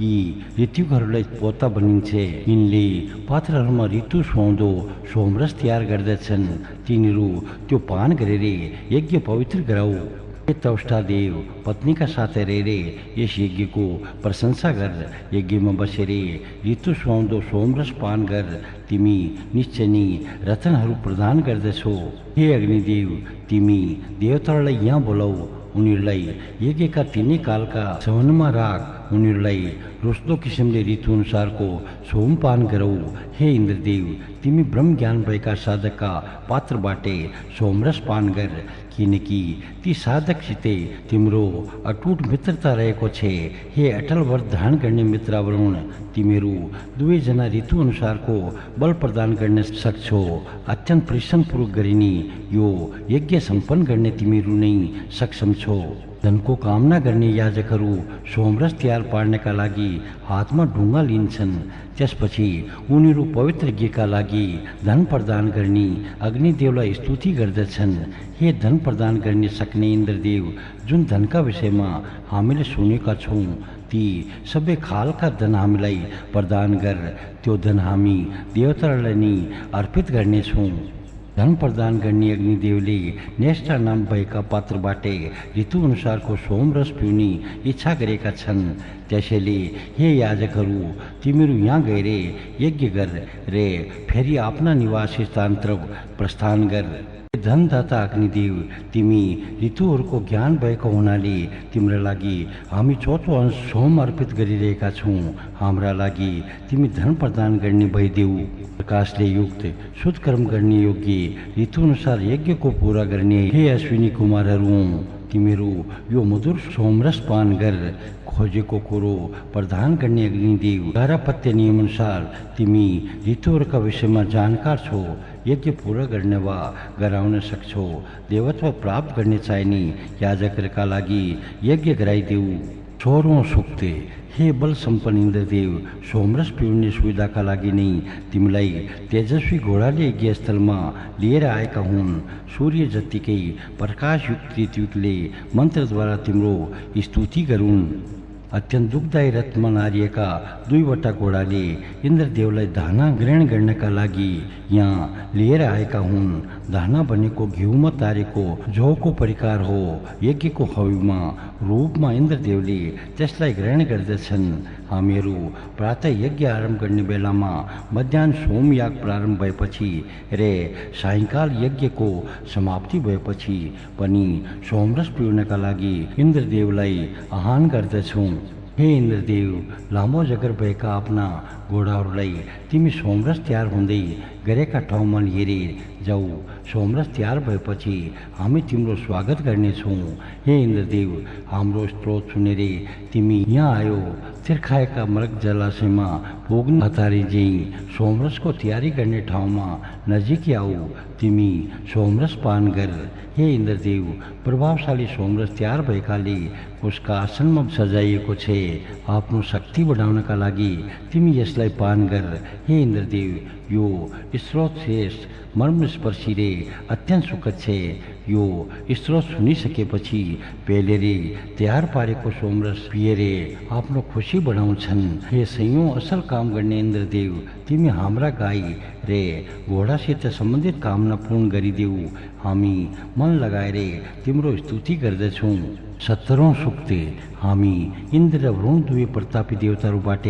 यी ऋतुहरूलाई पोता बनिन्छ। यिनले पात्रहरूमा ऋतु सुहाउँदो सोमरस तयार गर्दछन्। तिनीहरू त्यो पान गरेर यज्ञ पवित्र गराऊ। हे त्वष्टा देव पत्नीका साथ रहेर यस यज्ञको प्रशंसा गर। यज्ञमा बसेर ऋतु सुहाउँदो सोमरस पान गर। तिमी निश्चय नै रत्नहरू प्रदान गर्दछौ। हे अग्निदेव तिमी देवताहरूलाई यहाँ बोलाऊ। उनीहरूलाई यज्ञका तिनै कालका सवनमा राख। उनीहरूलाई रोस्दो किसिमले ऋतु अनुसारको सोमपान गराऊ। हे इन्द्रदेव तिमी ब्रह्म ज्ञान भएका साधकका पात्रबाटै सोमरस पान गर। किनकि ती साधकसितै तिम्रो अटुट मित्रता रहेको छ। हे अटल व्रत धारण गर्ने मित्रावरुण तिमीहरू दुवैजना ऋतु अनुसारको बल प्रदान गर्न सक्छौ। अत्यन्त परिश्रमपूर्वक गरिने यो यज्ञ सम्पन्न गर्ने तिमीहरू नै सक्षम छौ। धनको कामना गर्ने याजकहरू सोमरस तयार पार्नका लागि हातमा ढुङ्गा लिन्छन्। त्यसपछि उनीहरू पवित्र यज्ञका लागि धन प्रदान गर्ने अग्निदेवलाई स्तुति गर्दछन्। हे धन प्रदान गर्न सक्ने इन्द्रदेव जुन धनका विषयमा हामीले सुनेका छौँ ती सबै खालका धन हामीलाई प्रदान गर। त्यो धन हामी देवताहरूलाई नै अर्पित गर्नेछौँ। धन प्रदान गर्ने अग्निदेवले नेष्टा नाम भएका पात्रबाटै ऋतु अनुसारको सोमरस पिउने इच्छा गरेका छन्। त्यसैले हे याजकहरू तिमीहरू यहाँ गएर यज्ञ गर रे फेरि आफ्ना निवास स्थानतर्फ प्रस्थान गर। धनदाता अग्निदेव तिमी ऋतुहरूको ज्ञान भएको हुनाले तिम्रा लागि हामी चौथो अंश सोम अर्पित गरिरहेका छौँ। हाम्रा लागि तिमी धन प्रदान गर्ने भइदेऊ। प्रकाशले युक्त शुद्ध कर्म गर्ने योग्य ऋतुअनुसार यज्ञको पूरा गर्ने हे अश्विनी कुमारहरू, तिमीहरू यो मधुर सोमरस पान गर। खोजेको कुरो प्रदान गर्ने अग्निदेव गारापत्य नियम अनुसार तिमी ऋतुहरूका विषयमा जानकार छौ। यज्ञ पूरा गर्ने वा गराउन सक्छौ। देवत्व प्राप्त गर्ने चाहिने याजकहरूका लागि यज्ञ गराइदेऊ। 16औं सूक्त। हे बल सम्पन्न इन्द्रदेव, सोमरस पिउने सुविधाका लागि नै तिमीलाई तेजस्वी घोडाले यज्ञस्थलमा लिएर आएका हुन्। सूर्य जत्तिकै प्रकाशयुक्त ऋत्विकले मन्त्रद्वारा तिम्रो स्तुति गरून्। अत्यन्त दुःखदायी रथमा नारिएका 2वटा घोडाले इन्द्रदेवलाई दाना ग्रहण गर्नका लागि यहाँ लिएर आएका हुन्। दाना भनेको घिउमा तारेको जौको परिकार हो। यज्ञको हविमा रूपमा इन्द्रदेवले त्यसलाई ग्रहण गर्दछन्। हामीहरू प्रातः यज्ञ आरम्भ गर्ने बेलामा मध्याह्न सोमयाग प्रारम्भ भएपछि र सायङ्काल यज्ञको समाप्ति भएपछि पनि सोमरस पिउनका लागि इन्द्रदेवलाई आह्वान गर्दछौँ। हे इन्द्रदेव, लामो जगर भएका आफ्ना घोडाहरूलाई तिमी सोमरस तयार हुँदै गरेका ठाउँमा लिएर जाऊ। सोमरस तयार भएपछि हामी तिम्रो स्वागत गर्नेछौँ। हे इन्द्रदेव, हाम्रो स्रोत सुनेर तिमी यहाँ आयो। तिर्खाएका मृग जलाशयमा पुग्ने हतारी झैँ सोमरसको तयारी गर्ने ठाउँमा नजिकै आऊ। तिमी सोमरस पान गर। हे इन्द्रदेव, प्रभावशाली सोमरस तयार भएकाले उसका आसनमा सजाइएको छ। आफ्नो शक्ति बढाउनका लागि तिमी यसलाई पान गर। हे इन्द्रदेव, यो स्रोत श्रेष्ठ मर्मस्पर्शी रे अत्यन्त सुखद छ। यो स्रोत सुनिसकेपछि पेलेरे तयार पारेको सोमरस पिएरे आफ्नो खुसी बढाउँछन्। हे सयौं असल काम गर्ने इन्द्रदेव, तिमी हाम्रा गाई रे घोडासित सम्बन्धित कामना पूर्ण गरिदेऊ। हामी मन लगाएर तिम्रो स्तुति गर्दछौँ। 17औं सूक्त। हामी इन्द्र र वरुण दुवै प्रतापी देवताहरूबाट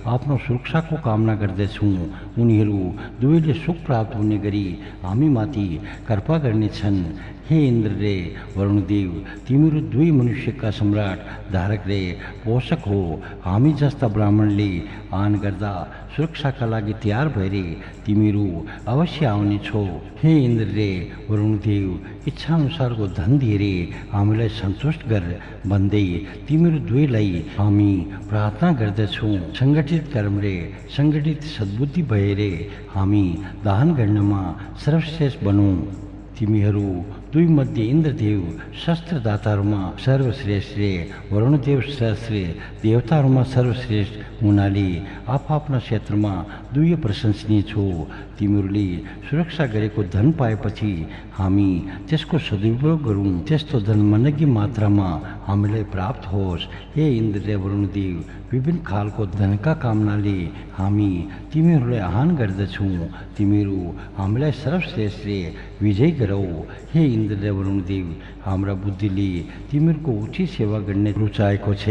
आफ्नो सुरक्षाको कामना गर्दछौँ। उनीहरू दुवैले सुख प्राप्त हुने गरी हामीमाथि कृपा गर्नेछन्। हे इन्द्र रे वरुणदेव, तिमीहरू दुवै मनुष्यका सम्राट, धारक रे पोषक हो। हामी जस्ता ब्राह्मणले आन गर्दा सुरक्षाका लागि तयार भएर तिमीहरू अवश्य आउनेछौ। हे इन्द्र रे वरुणदेव, इच्छाअनुसारको धन दिएर हामीलाई सन्तुष्ट गर भन्दै तिमीहरू दुवैलाई हामी प्रार्थना गर्दछौँ। सङ्गठित कर्म रे सङ्गठित सद्बुद्धि भएर हामी दान गर्नमा सर्वश्रेष्ठ बनौँ। तिमीहरू दुई मध्ये इन्द्रदेव शस्त्रदाताहरूमा सर्वश्रेष्ठ रे वरुणदेव सहस्र देवताहरूमा सर्वश्रेष्ठ हुनाले आफ्ना क्षेत्रमा दुवै प्रशंसनीय छौ। तिमीहरूले सुरक्षा गरेको धन पाएपछि हामी त्यसको सदुपयोग गरौँ। त्यस्तो धन मनगी मात्रामा हामीलाई प्राप्त होस्। हे इन्द्र र वरुणदेव, विभिन्न खालको धनका कामनाले हामी तिमीहरूलाई आह्वान गर्दछौँ। तिमीहरू हामीलाई सर्वश्रेष्ठ रे विजय गरौ। हे इन्द्र र वरुणदेव, हाम्रा बुद्धिले तिमीहरूको उचित सेवा गर्ने रुचाएको छ।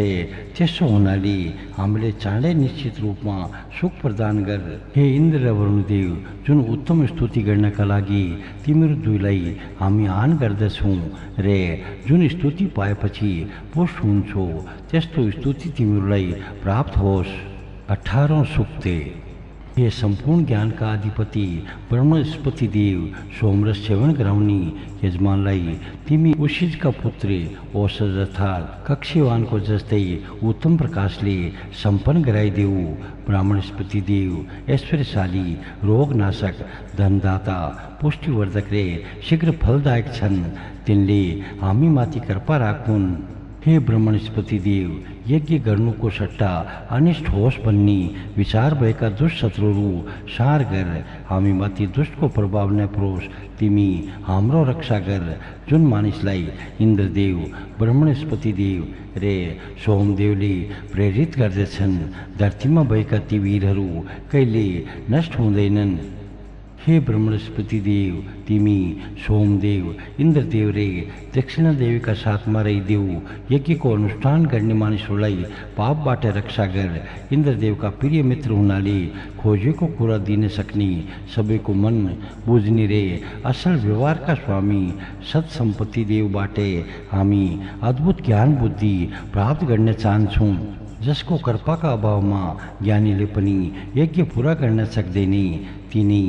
त्यसो हुनाले हामीले चाँडै निश्चित रूपमा सुख प्रदान गर। हे इन्द्र र वरुणदेव, जुन उत्तम स्तुति गर्नका लागि तिमीहरू दुईलाई हामी आह्वान गर्दछौँ र जुन स्तुति पाएपछि पुष्ट हुन्छौ, त्यस्तो स्तुति तिमीहरूलाई प्राप्त होस्। 18औं सूक्त। हे सम्पूर्ण ज्ञानका अधिपति ब्रह्मस्पति देव, सोमरस सेवन गराउने यजमानलाई तिमी उशिजका पुत्री औषध अर्थात् कक्षीवानको जस्तै उत्तम प्रकाशले सम्पन्न गराइदेऊ। ब्राह्मणस्पति देव ऐश्वर्यशाली, रोगनाशक, धनदाता, पुष्टिवर्धक रे शीघ्र फलदायक छन्। तिनले हामीमाथि कृपा राखुन्। हे ब्रह्मणस्पति देव, यज्ञ गर्नुको सट्टा अनिष्ट होस् भन्ने विचार भएका दुष्ट शत्रुहरू सार गर। हामीमाथि दुष्टको प्रभाव नपरोस्। तिमी हाम्रो रक्षा गर। जुन मानिसलाई इन्द्रदेव, ब्रह्मणस्पति देव रे सोमदेवले प्रेरित गर्दछन्, धरतीमा भएका ती वीरहरू कहिले नष्ट हुँदैनन्। हे ब्रह्मस्पति देव, तिमी सोमदेव, इन्द्रदेव रे दक्षिणादेवीका साथमा रहिदेऊ यज्ञको अनुष्ठान गर्ने मानिसहरूलाई पापबाट रक्षा गर। इन्द्रदेवका प्रिय मित्र हुनाले खोजेको कुरा दिन सक्ने, सबैको मन बुझ्ने रे असल व्यवहारका स्वामी सत्सम्पत्ति देवबाट हामी अद्भुत ज्ञान बुद्धि प्राप्त गर्न चाहन्छौँ, जसको कृपाका अभावमा ज्ञानीले पनि यज्ञ पूरा गर्न सक्दैन। तिनी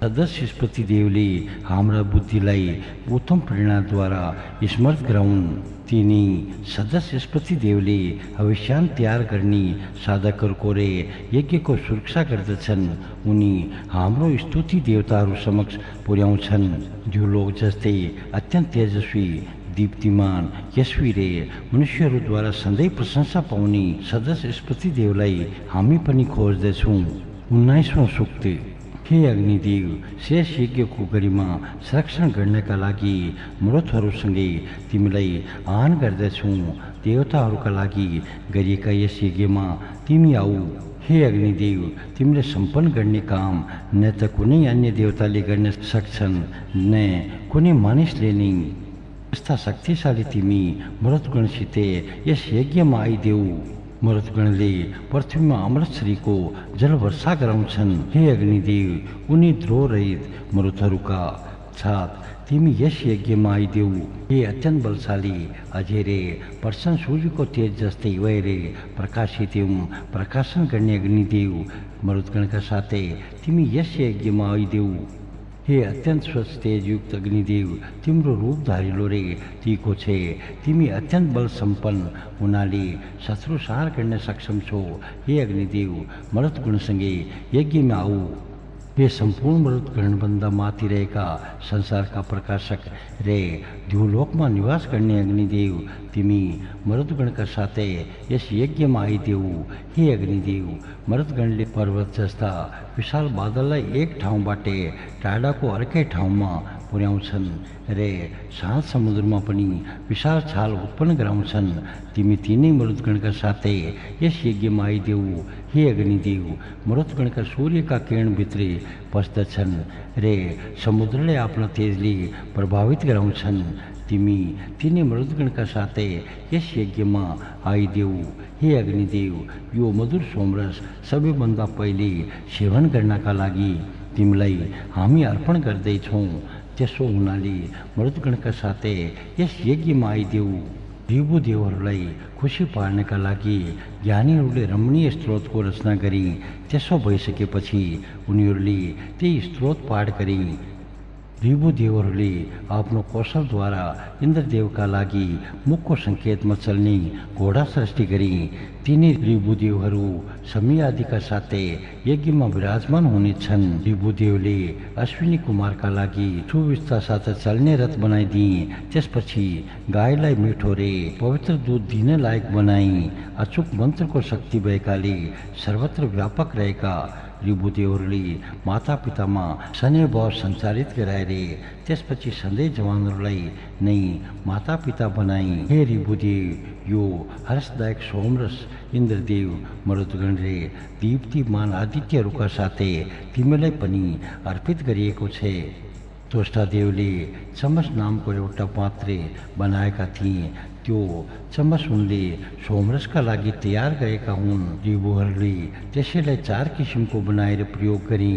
सदस्यस्पति देवले हाम्रा बुद्धिलाई उत्तम प्रेरणाद्वारा स्मृत गराउन्। तिनी सदस्यस्पति देवले अवश्यान तयार गर्ने साधकहरूको रे यज्ञको सुरक्षा गर्दछन्। उनी हाम्रो स्तुति देवताहरू समक्ष पुर्याउँछन्। द्युलोक जस्तै अत्यन्त तेजस्वी, दीप्तिमान, यशस्वी रे मनुष्यहरूद्वारा सधैँ प्रशंसा पाउने सदस्यस्पति देवलाई हामी पनि खोज्दछौँ। 19वां सूक्त। हे अग्निदेव, शेष यज्ञको गरिमा संरक्षण गर्नका लागि मृतहरूसँगै तिमीलाई आह्वान गर्दछौँ। देवताहरूका लागि गरिएका यस यज्ञमा तिमी आऊ। हे अग्निदेव, तिमीले सम्पन्न गर्ने काम न त कुनै अन्य देवताले गर्न सक्छन्, न कुनै मानिसले नै। यस्ता शक्तिशाली तिमी मृतगणसित यस यज्ञमा आइदेऊ। मृतगणले पृथ्वीमा अमृतश्रीको जलवर्षा गराउँछन्। हे अग्निदेव, उनी द्रोहरहित मृतहरूका साथ तिमी यस यज्ञमा आइदेऊ। हे अत्यन्त बलशाली, अझेरे प्रसन्न सूर्यको तेज जस्तै भएरे प्रकाशित एवं प्रकाशन गर्ने अग्निदेव, मृतगणका साथै तिमी यस यज्ञमा आइदेऊ। हे अत्यन्त स्वच्छ तेजयुक्त अग्निदेव, तिम्रो रूप धारिलो रे तीखो छे। तिमी अत्यन्त बल सम्पन्न हुनाले शत्रु संहार गर्न सक्षम छौ। हे अग्निदेव, मृतगणसँगै यज्ञमा आऊ। हे सम्पूर्ण मृतगणभन्दा माथि रहेका संसारका प्रकाशक रे द्युलोकमा निवास गर्ने अग्निदेव, तिमी मृतगणका साथै यस यज्ञमा आइदेऊ। हे अग्निदेव, मृतगणले पर्वत जस्ता विशाल बादललाई एक ठाउँबाट टाढाको अर्कै ठाउँमा पुर्याउँछन् रे शान्त समुद्रमा पनि विशाल छाल उत्पन्न गराउँछन्। तिमी तिनै मृतगणका साथै यस यज्ञमा आइदेऊ। हे अग्निदेव, मृतगणका सूर्यका किरणभित्रै पस्दछन् रे समुद्रलाई आफ्ना तेजले प्रभावित गराउँछन्। तिमी तिनै मृतगणका साथै यस यज्ञमा आइदेऊ। हे अग्निदेव, यो मधुर सोमरस सबैभन्दा पहिले सेवन गर्नका लागि तिमीलाई हामी अर्पण गर्दैछौँ। त्यसो हुनाले मृतगणका साथै यस यज्ञमा आइदेऊ। देवहरूलाई खुसी पार्नका लागि ज्ञानीहरूले रमणीय स्रोतको रचना गरी, त्यसो भइसकेपछि उनीहरूले त्यही स्रोत पाठ गरी। देवहरूले आफ्नो कौशलद्वारा इन्द्रदेवका लागि मुखको सङ्केतमा चल्ने घोडा सृष्टि गरी। तिनी ऋभुदेवहरू समय आदिका साथै यज्ञमा विराजमान हुनेछन्। ऋभुदेवले अश्विनी कुमारका लागि सुविस्ता साथ चल्ने रथ बनाइदिए। त्यसपछि गाईलाई मिठो रे पवित्र दूध दिन लायक बनाई। अचूक मन्त्रको शक्ति भएकाले सर्वत्र व्यापक रहेका ऋभुदेवहरूले मातापितामा स्नेहभाव सञ्चारित गराएर त्यसपछि सधैँ जवानहरूलाई नै मातापिता बनाई। हे ऋभुदेव, यो हर्षदायक सोमरस इन्द्रदेव, मरुदगण रे दीप्तिमान आदित्यहरूका साथै तिमीलाई पनि अर्पित गरिएको छ। त्वष्टादेवले चमस नामको एउटा पात्र बनाएका थिए। त्यो चमस उनले सोमरसका लागि तयार गरेका हुन्। ऋभुहरूले त्यसैलाई 4 किसिमको बनाएर प्रयोग गरे।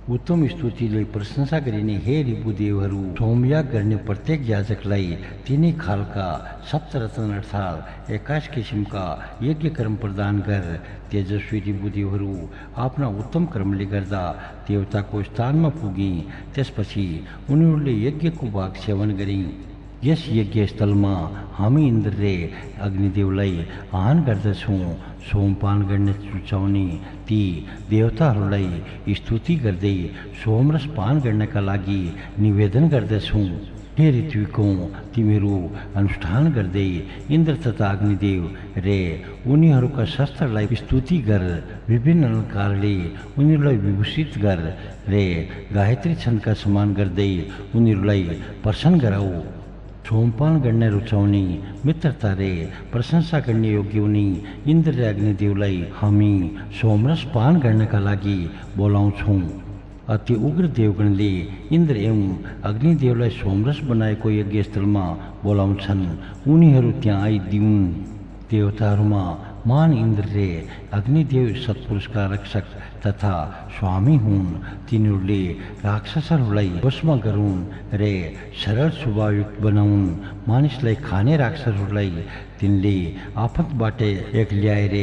उत्तम स्तुतिले प्रशंसा गरिने हे ऋभुदेवहरू, सोमयाग गर्ने प्रत्येक याजकलाई तिनै खालका सप्तरत्न अर्थात् 21 किसिमका यज्ञ कर्म प्रदान गर। तेजस्वी ऋभुदेवहरू आफ्ना उत्तम कर्मले गर्दा देवताको स्थानमा पुगे। त्यसपछि उनीहरूले यज्ञको भाग सेवन गरे। यस यज्ञ स्थलमा हामी इन्द्र रे अग्निदेवलाई आह्वान गर्दछौँ। सोमपान गर्न रुचाउने ती देवताहरूलाई स्तुति गर्दै सोमरस पान गर्नका लागि निवेदन गर्दछौँ। हे ऋत्विकौँ, तिमीहरू अनुष्ठान गर्दै इन्द्र तथा अग्निदेव रे उनीहरूका शस्त्रलाई स्तुति गर। विभिन्न अलङ्कारले उनीहरूलाई विभूषित गर रे गायत्री छन्दका समान गर्दै उनीहरूलाई प्रसन्न गराऊ। सोमपान गर्न रुचाउने मित्रता रे प्रशंसा गर्ने योग्य उनी इन्द्र र अग्निदेवलाई हामी सोमरस पान गर्नका लागि बोलाउँछौँ। अति उग्र देवगणले इन्द्र एवं अग्निदेवलाई सोमरस बनाएको यज्ञ स्थलमा बोलाउँछन्। उनीहरू त्यहाँ आइदिउन्। देवताहरूमा महान इन्द्र रे अग्निदेव सत्पुरुषका रक्षक तथा स्वामी हुन्। तिनीहरूले राक्षसहरूलाई भस्म गरून् रे सरल स्वभावयुक्त बनाउन्। मानिसलाई खाने राक्षसहरूलाई तिनले आफन्तबाट एक्ल्याएर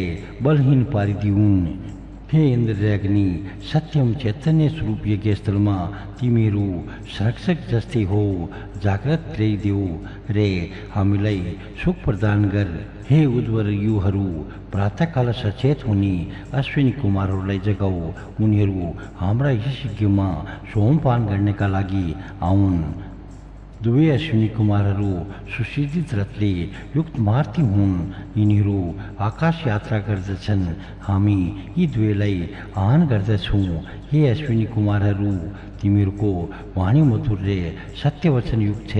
बलहीन पारिदिउन्। हे इन्द्र रे अग्नि, सत्यम चैतन्य स्वरूप यज्ञ स्थलमा तिमीहरू संरक्षक जस्तै हो। जागृत रहिदेऊ रे हामीलाई सुख प्रदान गर। हे उद्वर युहरू, प्रातःकाल सचेत हुने अश्विनी कुमारहरूलाई जगाऊ। उनीहरू हाम्रा यस यज्ञमा सोमपान गर्नका लागि आउन्। दुवै अश्विनी कुमारहरू सुसिद्धित रथले युक्त मार्थी हुन्। यिनीहरू आकाश यात्रा गर्दछन्। हामी यी दुवैलाई आह्वान गर्दछौँ। हे अश्विनी कुमारहरू, तिमीहरूको वाणी मधुर रे सत्यवचन युक्त छ।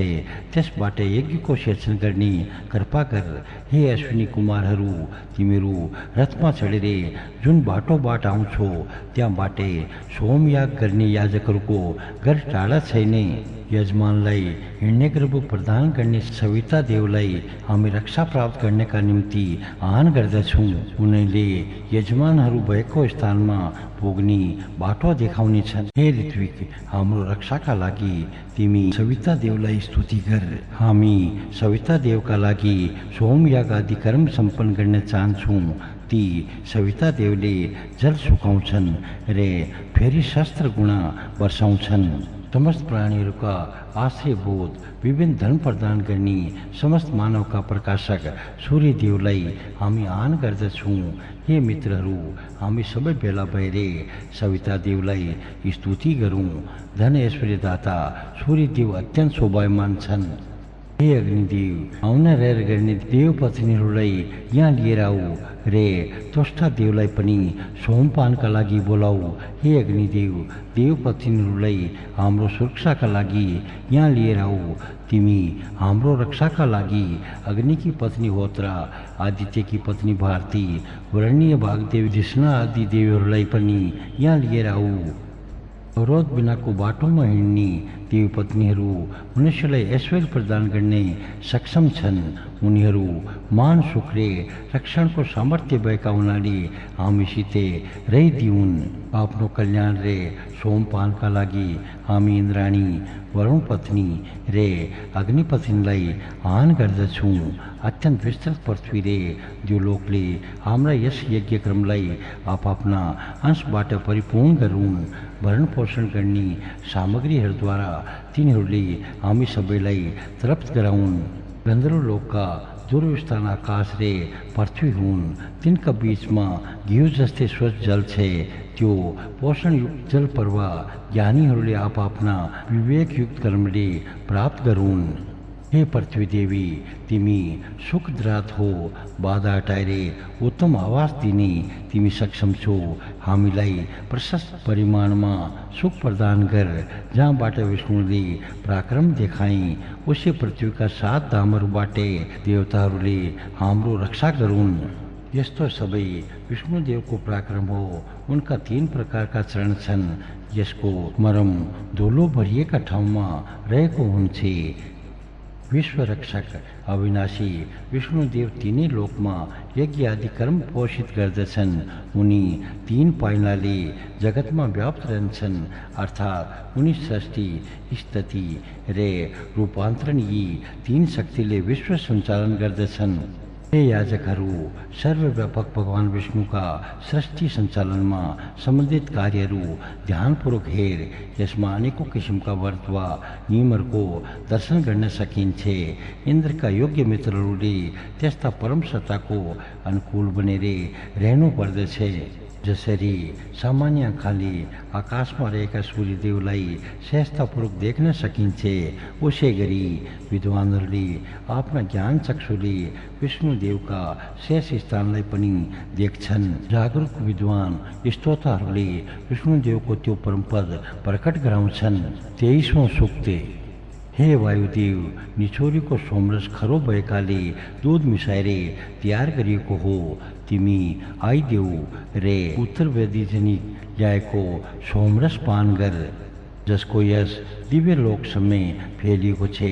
त्यसबाट यज्ञको सिर्जन गर्ने कृपा गर। हे अश्विनी कुमारहरू, तिमीहरू रथमा चढेर जुन बाटोबाट आउँछौ त्यहाँबाट सोमयाग गर्ने याजकहरूको घर टाढा छैन। यजमानलाई हिँड्ने गर्भ प्रदान गर्ने सविता देवलाई हामी रक्षा प्राप्त गर्नका निम्ति आह्वान गर्दछौँ। उनले यजमानहरू भएको स्थानमा पुग्ने बाटो देखाउनेछन्। हे ऋत्विक, हाम्रो रक्षाका लागि तिमी सविता देवलाई स्तुति गर। हामी सविता देवका लागि सोमयाग आदि कर्म सम्पन्न गर्न चाहन्छौँ। ती सविता देवले जल सुकाउँछन् रे फेरि शस्त्र गुणा वर्षाउँछन्। समस्त प्राणीहरूका आश्रयबोध विभिन्न धन प्रदान गर्ने समस्त मानवका प्रकाशक सूर्यदेवलाई हामी आह्वान गर्दछौँ। हे मित्रहरू, हामी सबै भेला भएर सविता देवलाई स्तुति गरौँ। धन ऐश्वर्यदाता सूर्यदेव अत्यन्त शोभायमान छन्। हे अग्निदेव, आउन रहेर गर्ने देवपत्नीहरूलाई यहाँ लिएर आऊ रे त्वष्टा देवलाई पनि सोमपानका लागि बोलाऊ। हे अग्निदेव, देवपत्नीहरूलाई हाम्रो सुरक्षाका लागि यहाँ लिएर आऊ। तिमी हाम्रो रक्षाका लागि अग्निकी पत्नी होत्रा, आदित्यकी पत्नी भारती, वर्णीय भागदेव दिशना आदि देवहरूलाई पनि यहाँ लिएर आऊ। अवरोध बिनाको बाटोमा हिँड्ने देवपत्नीहरू मनुष्यलाई ऐश्वर्य प्रदान गर्ने सक्षम छन्। उनीहरू मान सुख रे रक्षणको सामर्थ्य भएका हुनाले हामीसित रहिदिउन्। आफ्नो कल्याण रे सोमपानका लागि हामी इन्द्राणी, वरुण पत्नी रे अग्निपत्नीलाई आह्वान गर्दछौँ। अत्यन्त विस्तृत पृथ्वी रे द्युलोकले हाम्रा यस यज्ञ क्रमलाई आफ्ना अंशबाट परिपूर्ण गरून्। भरण पोषण गर्ने सामग्रीहरूद्वारा तिनीहरूले हामी सबैलाई तृप्त गराउन्। गन्धर्व लोकका दुर्वस्थान आकाश रे पृथ्वी हुन्। तिनका बीचमा घिउ जस्तै स्वच्छ जल छ। त्यो पोषणयुक्त जल प्रवाह ज्ञानीहरूले आफ्ना विवेकयुक्त कर्मले प्राप्त गरून्। हे पृथ्वी देवी, तिमी सुखद्रात हो। बाधा हटाएर उत्तम आवास दिने तिमी सक्षम छौ। हामीलाई प्रशस्त परिमाणमा सुख प्रदान गर। जहाँबाट विष्णुले पराक्रम देखाए उसी पृथ्वीका 7 धामहरूबाट देवताहरूले हाम्रो रक्षा गरून्। यस्तो सबै विष्णुदेवको पराक्रम हो। उनका 3 प्रकारका चरण छन्। यसको मरम धुलो भरिएका ठाउँमा रहेको हुन्छ। विश्व रक्षक अविनाशी विष्णुदेव तीनै लोकमा यज्ञ आदि कर्म पोषित गर्दछन्। उनी 3 पाइलाले जगतमा व्याप्त रहन्छन्, अर्थात् उनी सृष्टि, स्थिति रे रूपान्तरण यी 3 शक्तिले विश्व सञ्चालन गर्दछन्। हे याजकहरू, सर्वव्यापक भगवान विष्णुका सृष्टि सञ्चालनमा सम्बन्धित कार्यहरू ध्यानपूर्वक हेर। यसमा अनेकौं किसिमका व्रत वा नियमहरूको दर्शन गर्न सकिन्छ। इन्द्रका योग्य मित्रहरूले त्यस्ता परम सत्ताको अनुकूल बनेर रहनु पर्दछ। जसरी सामान्य आँखाले आकाशमा रहेका सूर्यदेवलाई सहजतापूर्वक देख्न सकिन्छ, उसै गरी विद्वानहरूले आफ्ना ज्ञान चक्षुले विष्णुदेवका शेष स्थानलाई पनि देख्छन्। जागरुक विद्वान स्तोत्रहरूले विष्णुदेवको त्यो परमपद प्रकट गराउँछन्। 23औं सूक्त। हे वायुदेव, निचोरीको सोमरस खरो भएकाले दुध मिसाएर तयार गरिएको हो। तिमी आइदेऊ रे उत्तरवेदीजनी ल्याएको सोमरस पान गर, जसको यस दिव्य लोकसम्म फैलिएको छ।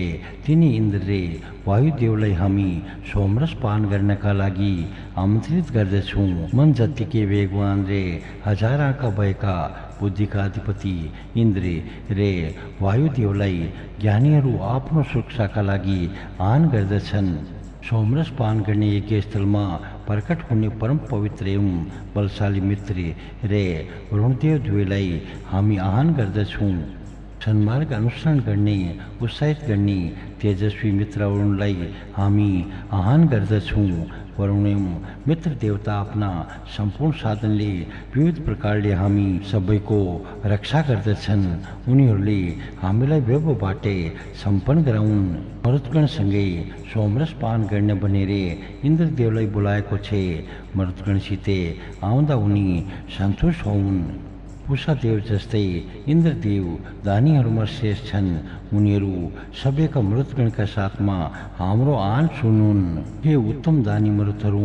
तिनी इन्द्रले वायुदेवलाई हामी सोमरस पान गर्नका लागि आमन्त्रित गर्दछौँ। मन जत्तिकै वेगवान रे हजार आँखा भएका बुद्धिका अधिपति इन्द्र रे वायुदेवलाई ज्ञानीहरू आफ्नो सुरक्षाका लागि आह्वान गर्दछन्। सोमरस पान गर्ने यज्ञ स्थलमा प्रकट हुने परम पवित्र एवं बलशाली मित्र रे वरुणदेव दुवैलाई हामी आह्वान गर्दछौँ। सन्मार्ग अनुसरण गर्ने उत्साहित गर्ने तेजस्वी मित्र वरुणलाई हामी आह्वान गर्दछौँ। वरुण एवं मित्र देवता आफ्ना सम्पूर्ण साधनले विविध प्रकारले हामी सबैको रक्षा गर्दछन्। उनीहरूले हामीलाई वैभवबाट सम्पन्न गराउन्। मरुतगणसँगै सोमरस पान गर्ने भनेर इन्द्रदेवलाई बोलाएको छ। मरुतगणसित आउँदा उनी सन्तुष्ट हुन्। पुषादेव जस्तै इन्द्रदेव दानीहरूमा श्रेष्ठ छन्। उनीहरू सबैका मरुतगणका साथमा हाम्रो आह्वान सुनुन्। हे उत्तम दानी मरुतहरू,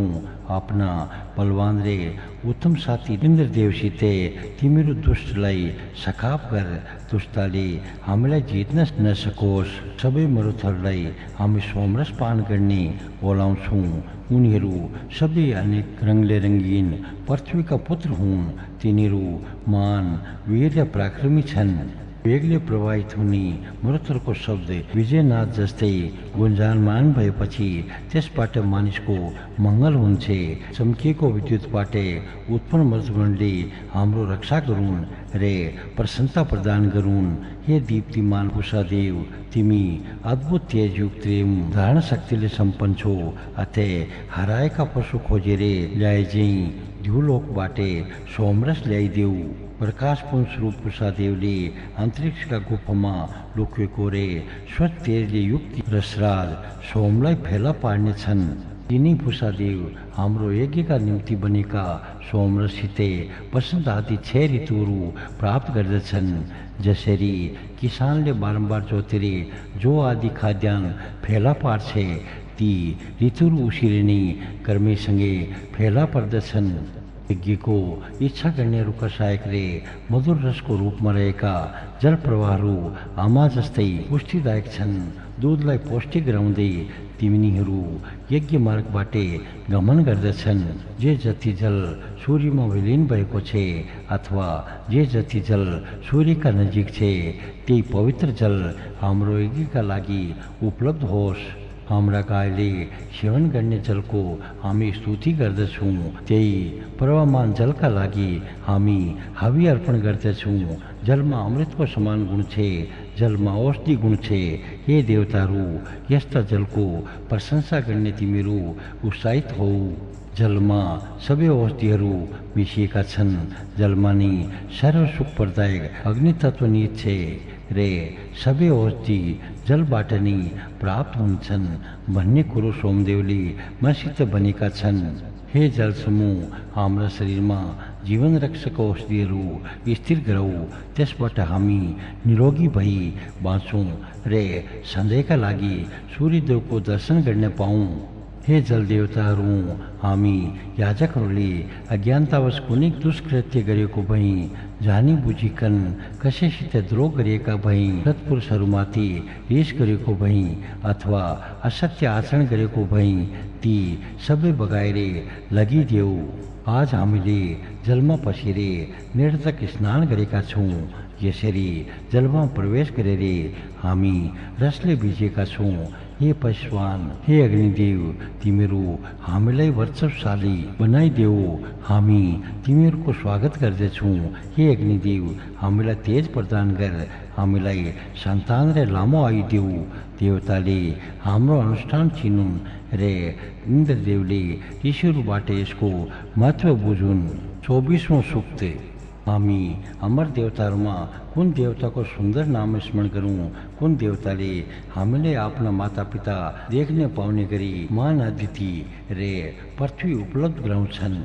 आफ्ना बलवान रे उत्तम साथी इन्द्रदेवसित तिमीहरू दुष्टलाई सखाप गर, दुष्टले हामीलाई जित्न नसकोस्। सबै मरुतहरूलाई हामी सोमरस पान गर्ने बोलाउँछौँ। उनीहरू सबै अनेक रङले रङ्गीन पृथ्वीका पुत्र हुन्। तिनीहरू मान, वीर र पराक्रमी छन्। वेगले प्रभावित हुने मरुतहरूको शब्द विजयनाथ जस्तै गुन्जायमान भएपछि त्यसबाट मानिसको मङ्गल हुन्छ। चम्किएको विद्युतबाट उत्पन्न मरुतगणले हाम्रो रक्षा गरून् रे प्रसन्नता प्रदान गरून्। हे दीप्तिमान पुषादेव, तिमी अद्भुत तेजयुक्त एवं धारण शक्तिले सम्पन्न छौ। अतः हराएका पशु खोजेर ल्याएझै ध्युलोकबाट सोमरस ल्याइदेऊ। प्रकाशपूर्ण स्वरूप पुषादेवले अन्तरिक्षका गुफामा लुकेको रे स्वच्छ तेजले युक्त रसराज सोमलाई फेला पार्नेछन्। तिनी पुषादेव हाम्रो यज्ञका निम्ति बनेका सोमरससित वसन्त आदि 6 ऋतुहरू प्राप्त गर्दछन्। जसरी किसानले बारम्बार जोतेर जो आदि खाद्यान्न फेला पार्छ, ती ऋतुहरू उसरी नै कर्मीसँगै फेला पर्दछन्। यज्ञको इच्छा गर्नेहरूका सहायक रे मधुर रसको रूपमा रहेका जल प्रवाहहरू आमा जस्तै पुष्टिदायक छन्। दूधलाई पौष्टिक गराउँदै तिनीहरू यज्ञ मार्गबाट गमन गर्दछन्। जे जति जल सूर्यमा विलीन भएको छ अथवा जे जति जल सूर्यका नजिक छ, त्यही पवित्र जल हाम्रो यज्ञका लागि उपलब्ध होस्। हाम्रा गाईले सेवन गर्ने जलको हामी स्तुति गर्दछौँ। त्यही प्रवाहमान जलका लागि हामी हवि अर्पण गर्दछौँ। जलमा अमृतको समान गुण छ, जलमा औषधि गुण छ। हे देवताहरू, यस्ता जलको प्रशंसा गर्ने तिमीहरू उत्साहित हौ। जलमा सबै औषधिहरू मिसिएका छन्। जलमा नै सर्व सुख प्रदायक अग्नि तत्व निहित छ रे सबै औषधि जलबाट नै प्राप्त हुन्छन् भन्ने कुरो सोमदेवले मसित बनेका छन्। हे जल समूह, हाम्रा शरीरमा जीवन रक्षक औषधिहरू स्थिर गराऊ। त्यसबाट हामी निरोगी भई बाँचौँ रे सधैँका लागि सूर्यदेवको दर्शन गर्न पाऊँ। हे जल देवताहरू, हामी याजकहरूले अज्ञानतावश कुनै दुष्कृत्य गरेको भई, जानी बुझिकन कसैसित द्रोह गरिएका भई, सत्पुरुषहरूमाथि रिस गरेको भई अथवा असत्य आचरण गरेको भई, ती सबै बगाएर लगिदेऊ। आज हामीले जलमा पसेर निरर्थक स्नान गरेका छौँ। यसरी जलमा प्रवेश गरेर हामी रसले भिजेका छौँ। हे पशुवान, हे अग्निदेव, तिमीहरू हामीलाई वर्चस्वशाली बनाइदेऊ। हामी तिमीहरूको स्वागत गर्दछौँ। हे अग्निदेव, हामीलाई तेज प्रदान गर, हामीलाई सन्तान र लामो आयु देऊ। देवताले हाम्रो अनुष्ठान चिनुन् रे इन्द्रदेवले ऋषिहरूबाट यसको महत्त्व बुझुन्। 24औं सूक्त। हामी अमर देवताहरूमा कुन देवताको सुन्दर नाम स्मरण गरौँ? कुन देवताले हामीलाई आफ्ना मातापिता देख्न पाउने गरी मान अदिति रे पृथ्वी उपलब्ध गराउँछन्?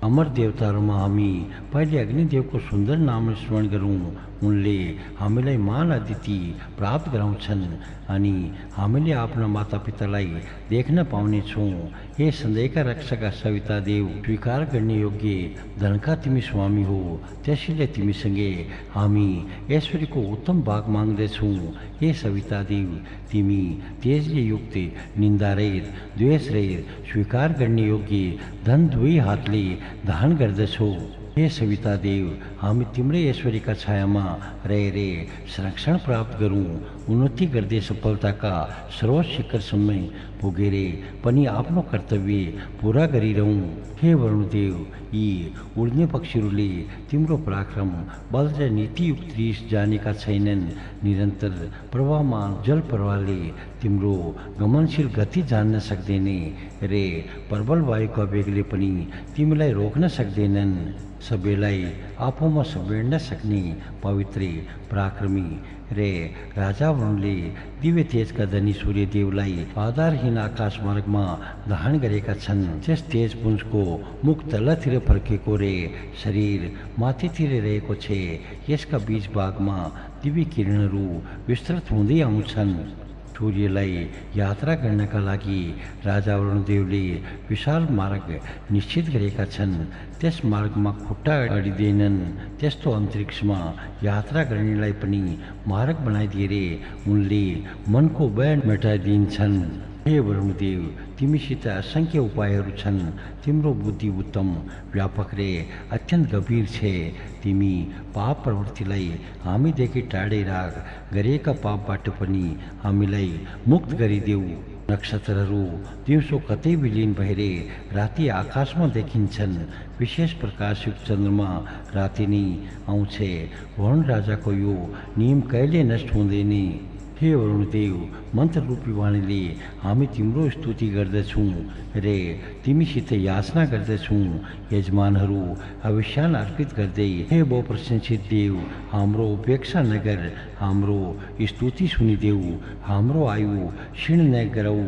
अमर देवताहरूमा हामी पहिले अग्निदेवको सुन्दर नाम स्मरण गरौँ। उनले हामीलाई मान अदिति प्राप्त गराउँछन् अनि हामीले आफ्ना मातापितालाई देख्न पाउनेछौँ। हे सधैँका रक्षका सविता देव, स्वीकार गर्ने योग्य धनका तिमी स्वामी हो, त्यसैले तिमीसँगै हामी ऐश्वर्यको उत्तम भाग माग्दछौँ। हे सविता देव, तिमी तेजले युक्त, निन्दा रहित, द्वेष रहित, स्वीकार गर्ने योग्य धन दुवै हातले धारण गर्दछौ। हे सविता देव, हामी तिम्रै ऐश्वर्यका छायामा रहेर संरक्षण प्राप्त गरौँ, उन्नति गर्दै सफलताका सर्वोच्च शिखरसम्म पुगेर पनि आफ्नो कर्तव्य पुरा गरिरहौँ। हे वरुणदेव, यी उड्ने पक्षीहरूले तिम्रो पराक्रम, बल र नीतियुक्त रिस जानेका छैनन्। निरन्तर प्रवाहमान जल प्रवाहले तिम्रो गमनशील गति जान्न सक्दैन रे प्रबल वायुका वेगले पनि तिमीलाई रोक्न सक्दैनन्। सबैलाई आफूमा समेट्न सक्ने पवित्र पराक्रमी रे राजा वरुणले दिव्य तेजका धनी सूर्यदेवलाई आधारहीन आकाश मार्गमा धारण गरेका छन्। त्यस तेज पुञ्जको मुख तलतिर फर्केको रे शरीर माथितिर रहेको छ। यसका बीच भागमा दिव्य किरणहरू विस्तृत हुँदै आउँछन्। सूर्यलाई यात्रा गर्नका लागि राजा वरुणदेवले विशाल मार्ग निश्चित गरेका छन्। त्यस मार्गमा खुट्टा अडिँदैनन्। त्यस्तो अन्तरिक्षमा यात्रा गर्नेलाई पनि मार्ग बनाइदिएर उनले मनको भय मेटाइदिन्छन्। हे वरुणदेव, तिमीसित असङ्ख्य उपायहरू छन्। तिम्रो बुद्धि उत्तम, व्यापक र अत्यन्त गम्भीर छ। तिमी पाप प्रवृत्तिलाई हामीदेखि टाढै राख, गरेका पापबाट पनि हामीलाई मुक्त गरिदेऊ। नक्षत्रहरू दिउँसो कतै विलीन भएर राति आकाशमा देखिन्छन्। विशेष प्रकाशयुक्त चन्द्रमा राति नै आउँछ। वरुण राजाको यो नियम कहिले नष्ट हुँदैन। हे वरुणदेव, मन्त्र रूपी वाणीले हामी तिम्रो स्तुति गर्दछौँ रे तिमीसित याचना गर्दछौँ। यजमानहरू अविश्वान अर्पित गर्दै, हे बहुप्रशंसित देव, हाम्रो उपेक्षा नगर, हाम्रो स्तुति सुनिदेऊ, हाम्रो आयु क्षीण नगरौ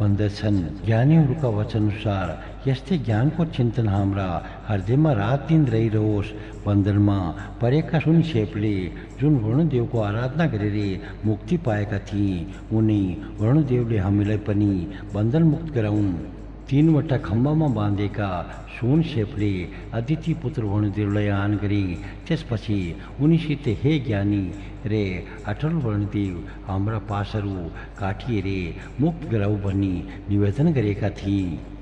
भन्दछन्। ज्ञानीहरूका वचनअनुसार यस्तै ज्ञानको चिन्तन हाम्रा हृदयमा रात दिन रहिरहोस्। बन्धनमा परेका सुन शेपले जुन वरुणदेवको आराधना गरेर मुक्ति पाएका थिए, उनी वरुणदेवले हामीलाई पनि बन्धन मुक्त गराउन्। तीनवटा खम्बामा बाँधेका सुन शेपले अदिति पुत्र वरुणदेवलाई आह्वान गरे। त्यसपछि उनीसित, हे ज्ञानी रे अटल वरुणदेव, हाम्रा पासहरू काटिएर मुक्त गराऊ भनी निवेदन गरेका थिए।